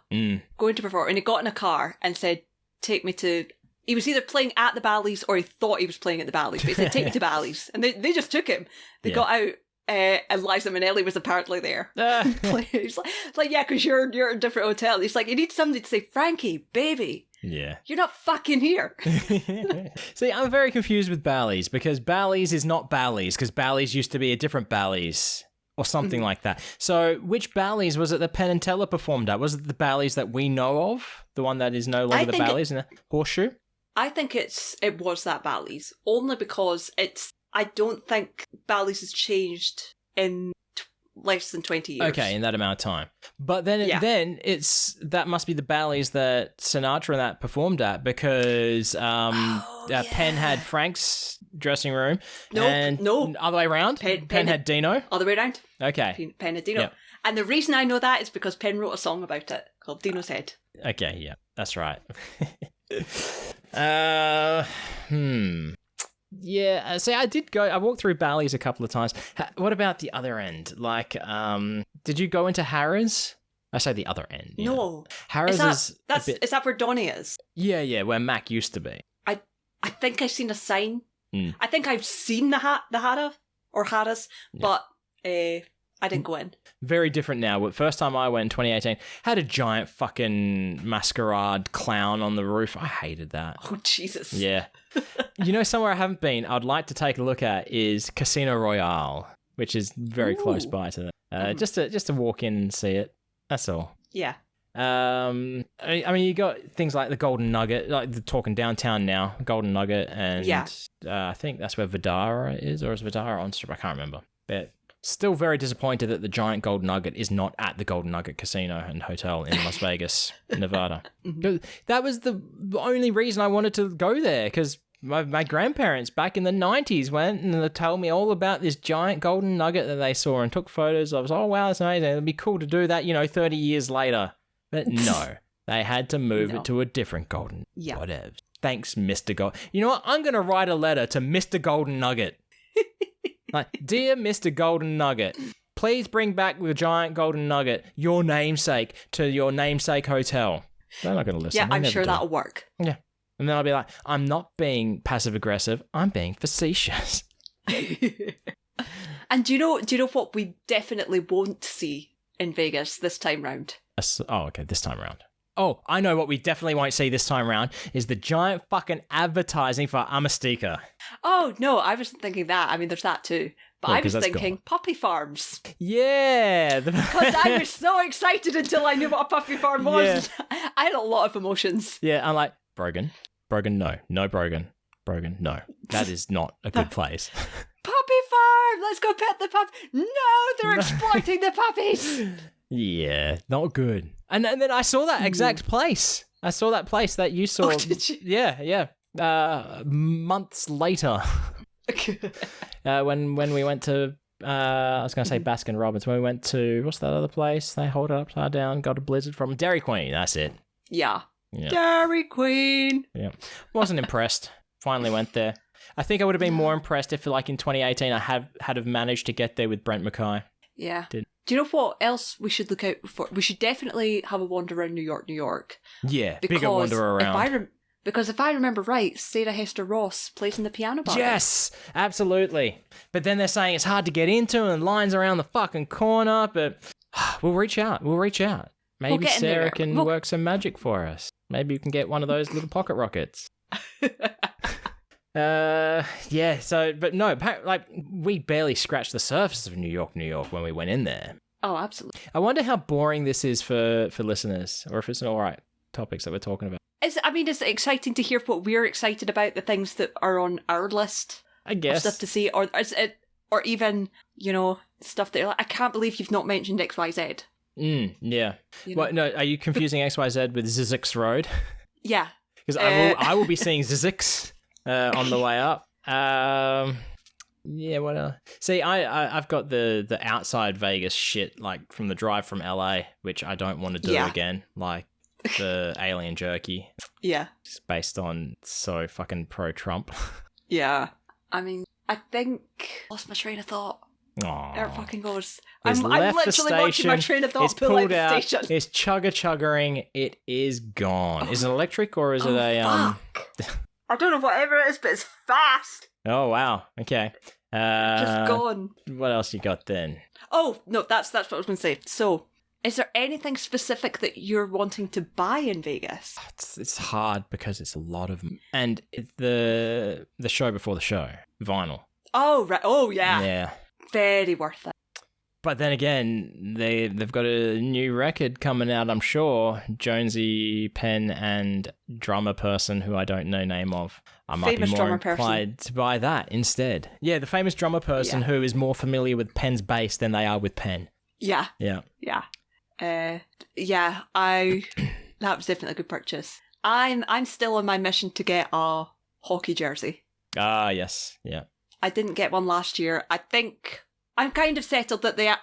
Speaker 2: going to perform, and he got in a car and said, take me to... He was either playing at the Bally's or he thought he was playing at the Bally's, but he said, take me to Bally's. And they just took him. They got out, and Liza Minnelli was apparently there. He's like, yeah, because you're at a different hotel. He's like, you need somebody to say, Frankie, baby.
Speaker 1: Yeah.
Speaker 2: You're not fucking here.
Speaker 1: See, I'm very confused with Bally's because Bally's is not Bally's because Bally's used to be a different Bally's or something like that. So which Bally's was it that Penn and Teller performed at? Was it the Bally's that we know of? The one that is no longer the Bally's in the Horseshoe?
Speaker 2: I think it was that Bally's, only because I don't think Bally's has changed in less than 20 years.
Speaker 1: Okay, in that amount of time. But then that must be the Bally's that Sinatra and that performed at because Penn had Frank's dressing room. No. Other way around? Penn had Dino?
Speaker 2: Other way around.
Speaker 1: Okay.
Speaker 2: Penn had Dino.
Speaker 1: Yep.
Speaker 2: And the reason I know that is because Penn wrote a song about it called Dino's Head.
Speaker 1: Okay, yeah, that's right. Yeah, see, I walked through Bally's a couple of times. What about the other end? Like, did you go into Harrah's? I say the other end.
Speaker 2: No.
Speaker 1: Harrah's
Speaker 2: is that where Donnie is?
Speaker 1: Yeah, where Mac used to be.
Speaker 2: I think I've seen a sign. I think I've seen the Harrah's, but I didn't go in.
Speaker 1: Very different now. First time I went in 2018, had a giant fucking masquerade clown on the roof. I hated that.
Speaker 2: Oh, Jesus.
Speaker 1: Yeah. You know, somewhere I haven't been, I'd like to take a look at is Casino Royale, which is very close by to that. Just to walk in and see it. That's all.
Speaker 2: Yeah.
Speaker 1: I mean, you got things like the Golden Nugget, like the talking downtown now, Golden Nugget, and I think that's where Vidara is, or is Vidara on Strip? I can't remember. But still very disappointed that the giant Golden Nugget is not at the Golden Nugget Casino and Hotel in Las Vegas, Nevada. That was the only reason I wanted to go there, because my grandparents back in the 90s went and they told me all about this giant Golden Nugget that they saw and took photos of. I was, oh, wow, that's amazing. It'd be cool to do that, 30 years later. But no, they had to move it to a different Golden. Yeah. Whatever. Thanks, Mr. Gold. You know what? I'm going to write a letter to Mr. Golden Nugget. Like, dear Mr. Golden Nugget, please bring back the giant Golden Nugget, your namesake, to your namesake hotel. They're not going to listen.
Speaker 2: Yeah, I'm sure that'll work.
Speaker 1: Yeah. And then I'll be like, I'm not being passive-aggressive. I'm being facetious.
Speaker 2: And do you know what we definitely won't see in Vegas this time round?
Speaker 1: Oh, okay, this time round. Oh, I know what we definitely won't see this time round is the giant fucking advertising for Amastika.
Speaker 2: Oh, no, I wasn't thinking that. I mean, there's that too. But I was thinking puppy farms.
Speaker 1: Yeah.
Speaker 2: Because I was so excited until I knew what a puppy farm was. Yeah. I had a lot of emotions.
Speaker 1: Yeah, I'm like, Brogan, no. No, Brogan, no. That is not a good place.
Speaker 2: Puppy farm! Let's go pet the pup. No, they're exploiting the puppies.
Speaker 1: Yeah, not good. And then I saw that exact place. I saw that place that you saw.
Speaker 2: Oh, did you?
Speaker 1: Yeah. Months later. When we went to, I was going to say Baskin Robbins. When we went to, what's that other place? They hold it upside down, got a blizzard from Dairy Queen. That's it.
Speaker 2: Yeah. Dairy Queen.
Speaker 1: Yeah. Wasn't impressed. Finally went there. I think I would have been more impressed if, like, in 2018, I had have managed to get there with Brent Mackay.
Speaker 2: Yeah. Do you know what else we should look out for? We should definitely have a wander around New York.
Speaker 1: Yeah, bigger wander around.
Speaker 2: Because if I remember right, Sarah Hester Ross plays in the piano bar.
Speaker 1: Yes, absolutely. But then they're saying it's hard to get into and lines around the fucking corner, but we'll reach out. Maybe Sarah can work some magic for us. Maybe you can get one of those little pocket rockets. Yeah, so, but no, like, we barely scratched the surface of New York when we went in there.
Speaker 2: Oh, absolutely.
Speaker 1: I wonder how boring this is for listeners, or if it's an all right topics that we're talking about.
Speaker 2: It's exciting to hear what we're excited about, the things that are on our list.
Speaker 1: I guess.
Speaker 2: Stuff to see, or even, stuff that you're like, I can't believe you've not mentioned XYZ.
Speaker 1: Yeah. What? No, are you confusing XYZ with Zizix Road?
Speaker 2: Yeah.
Speaker 1: Because I will be seeing Zizix on the way up. Yeah, what else? See, I've got the outside Vegas shit, like from the drive from LA, which I don't want to do again, like the alien jerky.
Speaker 2: Yeah.
Speaker 1: It's based on so fucking pro-Trump.
Speaker 2: Yeah. I mean, I think lost my train of thought.
Speaker 1: Aww.
Speaker 2: There it fucking goes.
Speaker 1: I'm
Speaker 2: literally watching my train of thought pull out the station.
Speaker 1: It's chugga-chuggering. It is gone. Is it electric or is it a
Speaker 2: I don't know whatever it is, but it's fast.
Speaker 1: Oh wow. Okay.
Speaker 2: Just gone.
Speaker 1: What else you got then?
Speaker 2: Oh no, that's what I was going to say. So, is there anything specific that you're wanting to buy in Vegas?
Speaker 1: It's hard because it's a lot of, and the show before the show, vinyl.
Speaker 2: Oh right. Oh yeah.
Speaker 1: Yeah.
Speaker 2: Very worth it.
Speaker 1: But then again, they've got a new record coming out, I'm sure. Jonesy Penn and drummer person who I don't know name of. I might be more inclined to buy that instead. Yeah, the famous drummer person who is more familiar with Penn's bass than they are with Penn.
Speaker 2: Yeah.
Speaker 1: Yeah.
Speaker 2: Yeah. That was definitely a good purchase. I'm still on my mission to get a hockey jersey.
Speaker 1: Ah, yes. Yeah.
Speaker 2: I didn't get one last year. I think I'm kind of settled that the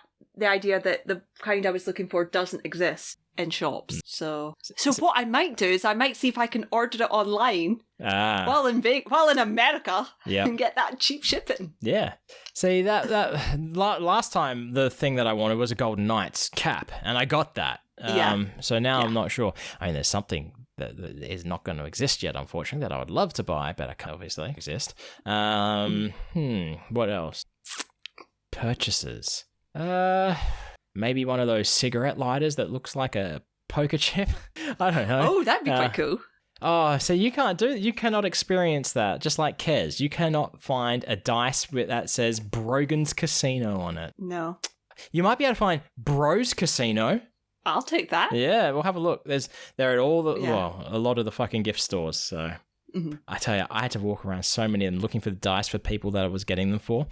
Speaker 2: idea that the kind I was looking for doesn't exist in shops. So what I might do is I might see if I can order it online while in America and get that cheap shipping.
Speaker 1: Yeah. See, that last time the thing that I wanted was a Golden Knights cap, and I got that. So now I'm not sure. I mean, there's something that is not going to exist yet, unfortunately, that I would love to buy, but it can obviously exist. What else? Purchases. Maybe one of those cigarette lighters that looks like a poker chip. I don't know.
Speaker 2: Oh, that'd be quite cool.
Speaker 1: Oh, so you cannot experience that. Just like Kez, you cannot find a dice that says Brogan's Casino on it.
Speaker 2: No.
Speaker 1: You might be able to find Bros Casino,
Speaker 2: I'll take that.
Speaker 1: Yeah, we'll have a look. They're at all the a lot of the fucking gift stores. So I tell you, I had to walk around so many of them looking for the dice for people that I was getting them for.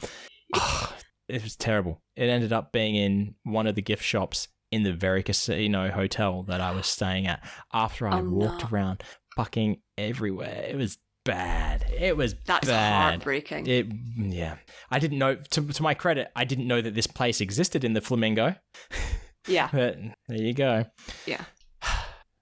Speaker 1: It was terrible. It ended up being in one of the gift shops in the very casino hotel that I was staying at after I walked around fucking everywhere. It was bad.
Speaker 2: That's heartbreaking.
Speaker 1: I didn't know, to my credit, I didn't know that this place existed in the Flamingo.
Speaker 2: Yeah.
Speaker 1: But there you go.
Speaker 2: Yeah.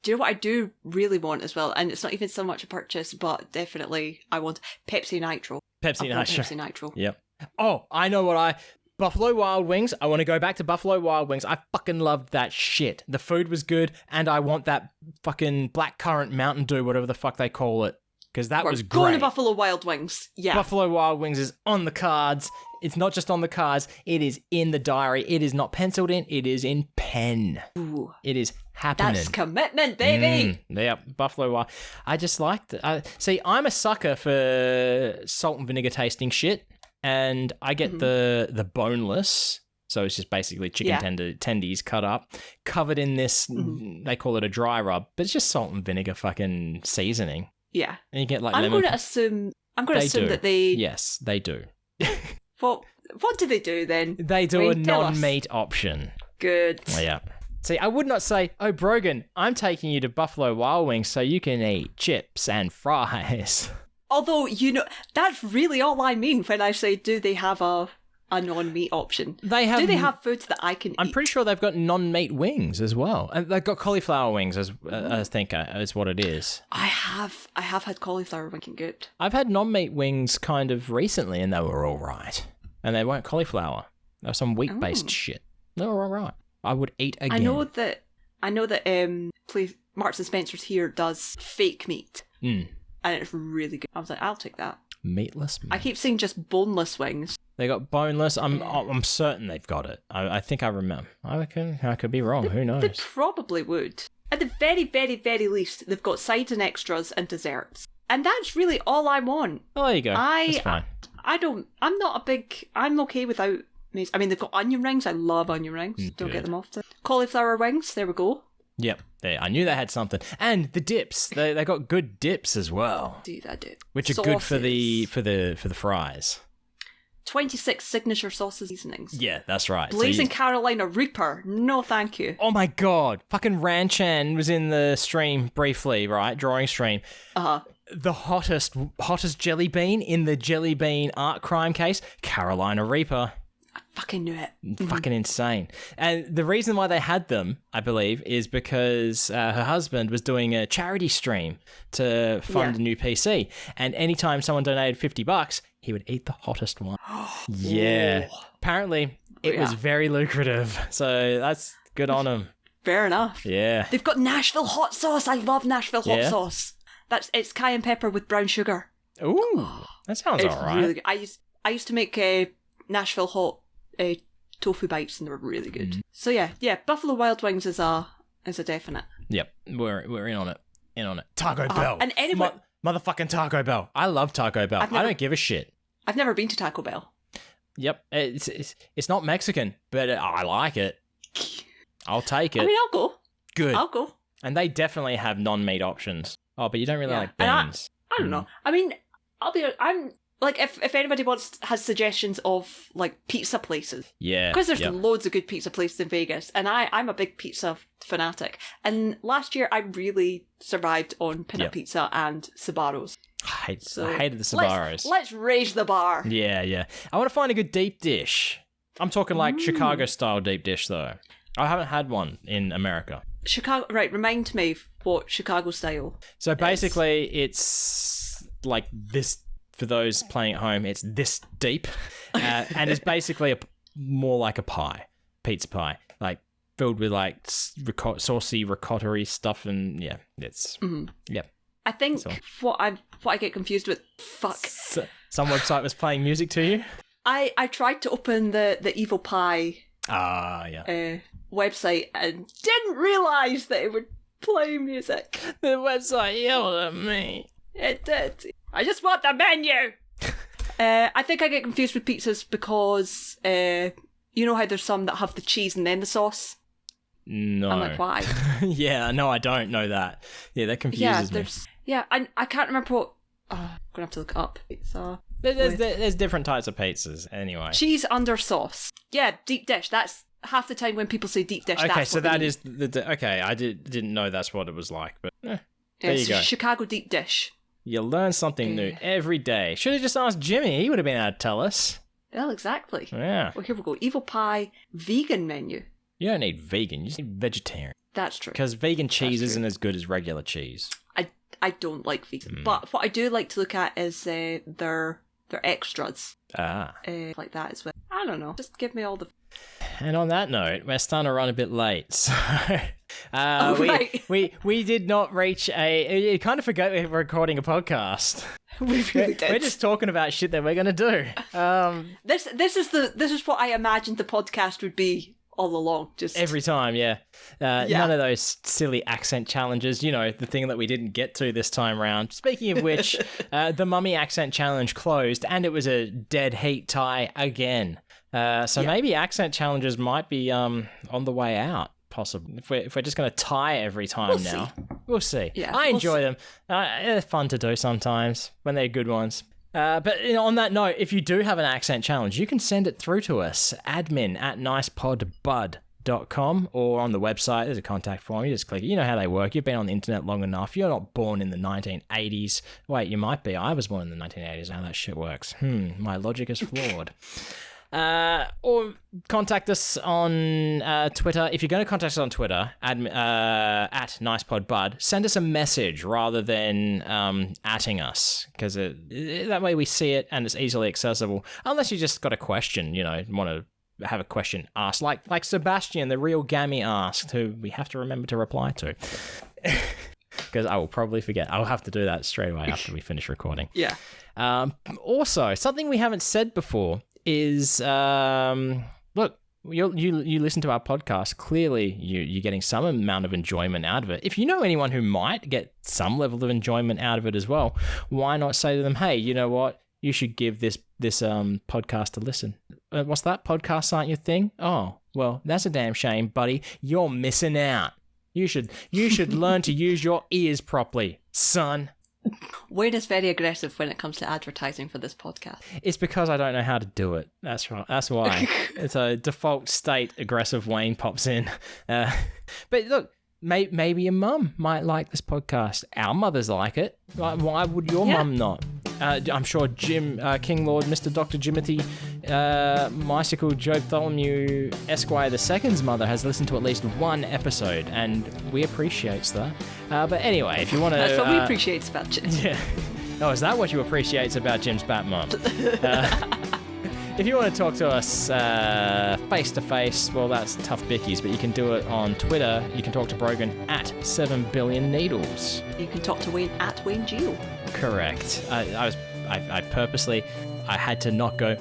Speaker 2: Do you know what I do really want as well? And it's not even so much a purchase, but definitely I want Pepsi Nitro. Pepsi Nitro.
Speaker 1: Yep. Oh, I know Buffalo Wild Wings. I want to go back to Buffalo Wild Wings. I fucking loved that shit. The food was good, and I want that fucking blackcurrant Mountain Dew, whatever the fuck they call it, because that was great.
Speaker 2: Going to Buffalo Wild Wings. Yeah.
Speaker 1: Buffalo Wild Wings is on the cards. It's not just on the cards. It is in the diary. It is not penciled in. It is in pen.
Speaker 2: Ooh.
Speaker 1: It is happening.
Speaker 2: That's commitment, baby.
Speaker 1: Yeah, Buffalo Wild. I just liked it. See, I'm a sucker for salt and vinegar tasting shit. And I get the boneless, so it's just basically chicken tendies cut up, covered in this, they call it a dry rub, but it's just salt and vinegar fucking seasoning.
Speaker 2: Yeah.
Speaker 1: And you get like
Speaker 2: I'm
Speaker 1: lemon.
Speaker 2: going to assume that they...
Speaker 1: Yes, they do.
Speaker 2: What do they do then?
Speaker 1: They do a non-meat option.
Speaker 2: Good.
Speaker 1: Well, yeah. See, I would not say, oh, Brogan, I'm taking you to Buffalo Wild Wings so you can eat chips and fries.
Speaker 2: Although, that's really all I mean when I say, do they have a non-meat option? Do they have foods that I can eat?
Speaker 1: I'm pretty sure they've got non-meat wings as well. And they've got cauliflower wings, I think is what it is.
Speaker 2: I have had cauliflower wing good.
Speaker 1: I've had non-meat wings kind of recently, and they were all right. And they weren't cauliflower. They were some wheat-based shit. They were all right. I would eat again.
Speaker 2: I know that Marks and Spencer's here does fake meat. And it's really good. I was like, I'll take that.
Speaker 1: Meatless meat.
Speaker 2: I keep seeing just boneless wings.
Speaker 1: They got boneless. I'm certain they've got it. I think I remember. I could be wrong. Who knows?
Speaker 2: They probably would. At the very, very, very least, they've got sides and extras and desserts. And that's really all I want.
Speaker 1: Oh, there you go. That's fine.
Speaker 2: I'm okay without meat. I mean, they've got onion rings. I love onion rings. Don't get them often. Cauliflower wings. There we go.
Speaker 1: Yep, I knew they had something, and the dips. They got good dips as well.
Speaker 2: Dude, I do.
Speaker 1: Which are good for the fries.
Speaker 2: 26 signature sauces seasonings.
Speaker 1: Yeah, that's right.
Speaker 2: Blazing Carolina Reaper. No, thank you.
Speaker 1: Oh my god, fucking Ranchan was in the stream briefly, right? Drawing stream. The hottest jelly bean in the jelly bean art crime case, Carolina Reaper.
Speaker 2: Fucking knew it.
Speaker 1: Fucking insane. And the reason why they had them, I believe, is because her husband was doing a charity stream to fund a new PC. And anytime someone donated $50, he would eat the hottest one. Yeah. Apparently, it was very lucrative. So that's good on him.
Speaker 2: Fair enough.
Speaker 1: Yeah.
Speaker 2: They've got Nashville hot sauce. I love Nashville hot sauce. It's cayenne pepper with brown sugar.
Speaker 1: Ooh. That sounds all right. Really
Speaker 2: good. I used to make Nashville hot tofu bites, and they were really good. So yeah, Buffalo Wild Wings is a definite.
Speaker 1: Yep, we're in on it. Taco Bell,
Speaker 2: and anyway,
Speaker 1: motherfucking Taco Bell. I love Taco Bell. I don't give a shit.
Speaker 2: I've never been to Taco Bell.
Speaker 1: Yep, it's not Mexican, but I like it. I'll take it.
Speaker 2: I mean, I'll go.
Speaker 1: Good.
Speaker 2: I'll go.
Speaker 1: And they definitely have non-meat options. Oh, but you don't really like beans.
Speaker 2: I don't know. I mean, I'm like, if anybody has suggestions of like pizza places, because there's loads of good pizza places in Vegas, and I'm a big pizza fanatic. And last year I really survived on Peanut Pizza and Sbarro's.
Speaker 1: I hated the Sbarro's.
Speaker 2: Let's raise the bar.
Speaker 1: Yeah. I want to find a good deep dish. I'm talking like Chicago style deep dish though. I haven't had one in America.
Speaker 2: Chicago, right? Remind me what Chicago style.
Speaker 1: So basically, it's like this. For those playing at home, it's this deep, and it's basically more like a pie, pizza pie, like filled with like saucy ricotta-y stuff, and it's
Speaker 2: I think what I get confused with.
Speaker 1: Some website was playing music to you.
Speaker 2: I tried to open the Evil Pie website and didn't realise that it would play music.
Speaker 1: The website yelled at me.
Speaker 2: It did. I just want the menu. I think I get confused with pizzas because you know how there's some that have the cheese and then the sauce.
Speaker 1: No.
Speaker 2: I'm like, why?
Speaker 1: Yeah, no, I don't know that. Yeah, that confuses me.
Speaker 2: Yeah, I can't remember what... I'm going to have to look it up. Pizza.
Speaker 1: There's different types of pizzas, anyway.
Speaker 2: Cheese under sauce. Yeah, deep dish. That's half the time when people say deep dish.
Speaker 1: Okay,
Speaker 2: that's
Speaker 1: so
Speaker 2: what they
Speaker 1: that
Speaker 2: mean.
Speaker 1: is okay. I didn't know that's what it was like, but there you go.
Speaker 2: Chicago deep dish.
Speaker 1: You learn something new every day. Should have just asked Jimmy. He would have been able to tell us.
Speaker 2: Well, exactly.
Speaker 1: Yeah.
Speaker 2: Well, here we go. Evil pie vegan menu.
Speaker 1: You don't need vegan. You just need vegetarian.
Speaker 2: That's true.
Speaker 1: Because vegan cheese isn't as good as regular cheese.
Speaker 2: I don't like vegan, but what I do like to look at is their extras. Like that as well. I don't know. Just give me all the...
Speaker 1: And on that note, we're starting to run a bit late, so
Speaker 2: right.
Speaker 1: we did not reach a... You kind of forgot we were recording a podcast.
Speaker 2: We really did.
Speaker 1: We're just talking about shit that we're going to do.
Speaker 2: This is what I imagined the podcast would be all along. Just
Speaker 1: every time, yeah. None of those silly accent challenges. You know, the thing that we didn't get to this time round. Speaking of which, the Mummy accent challenge closed, and it was a dead heat tie again. So maybe accent challenges might be on the way out. Possible if we're just going to tie every time we'll see. Yeah, I enjoy them. They're fun to do sometimes when they're good ones. But on that note, if you do have an accent challenge, you can send it through to us, admin@nicepodbud.com, or on the website. There's a contact form. You just click it. You know how they work. You've been on the internet long enough. You're not born in the 1980s. Wait, you might be. I was born in the 1980s. How that shit works. My logic is flawed. Or contact us on Twitter. If you're going to contact us on Twitter, at NicePodBud, send us a message rather than atting us, because that way we see it and it's easily accessible. Unless you just got a question, want to have a question asked, like Sebastian, the real Gammy, asked, who we have to remember to reply to. Because I will probably forget. I'll have to do that straight away after we finish recording.
Speaker 2: Yeah.
Speaker 1: Also, something we haven't said before is, look, you listen to our podcast. Clearly, you're getting some amount of enjoyment out of it. If you know anyone who might get some level of enjoyment out of it as well, why not say to them, hey, you know what? You should give this podcast a listen. What's that? Podcasts aren't your thing? Oh, well, that's a damn shame, buddy. You're missing out. You should learn to use your ears properly, son.
Speaker 2: Wayne is very aggressive when it comes to advertising for this podcast.
Speaker 1: It's because I don't know how to do it. That's right. That's why. It's a default state. Aggressive Wayne pops in. But look, maybe your mum might like this podcast. Our mothers like it. Why would your mum not? I'm sure Jim, King Lord, Mr. Dr. Jimothy, Mystical Joe Bartholomew Esquire II's mother has listened to at least one episode, and we appreciates that. But anyway, if you want to...
Speaker 2: That's what we appreciate about Jim.
Speaker 1: Yeah. Oh, is that what you appreciate about Jim's Batmom? If you want to talk to us face-to-face, well, that's tough bickies, but you can do it on Twitter. You can talk to Brogan at 7BillionNeedles.
Speaker 2: You can talk to Wayne at Wayne Geo.
Speaker 1: Correct. I purposely, I had to not go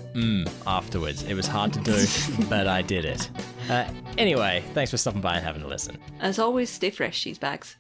Speaker 1: afterwards. It was hard to do, but I did it. Anyway, thanks for stopping by and having a listen.
Speaker 2: As always, stay fresh, cheese bags.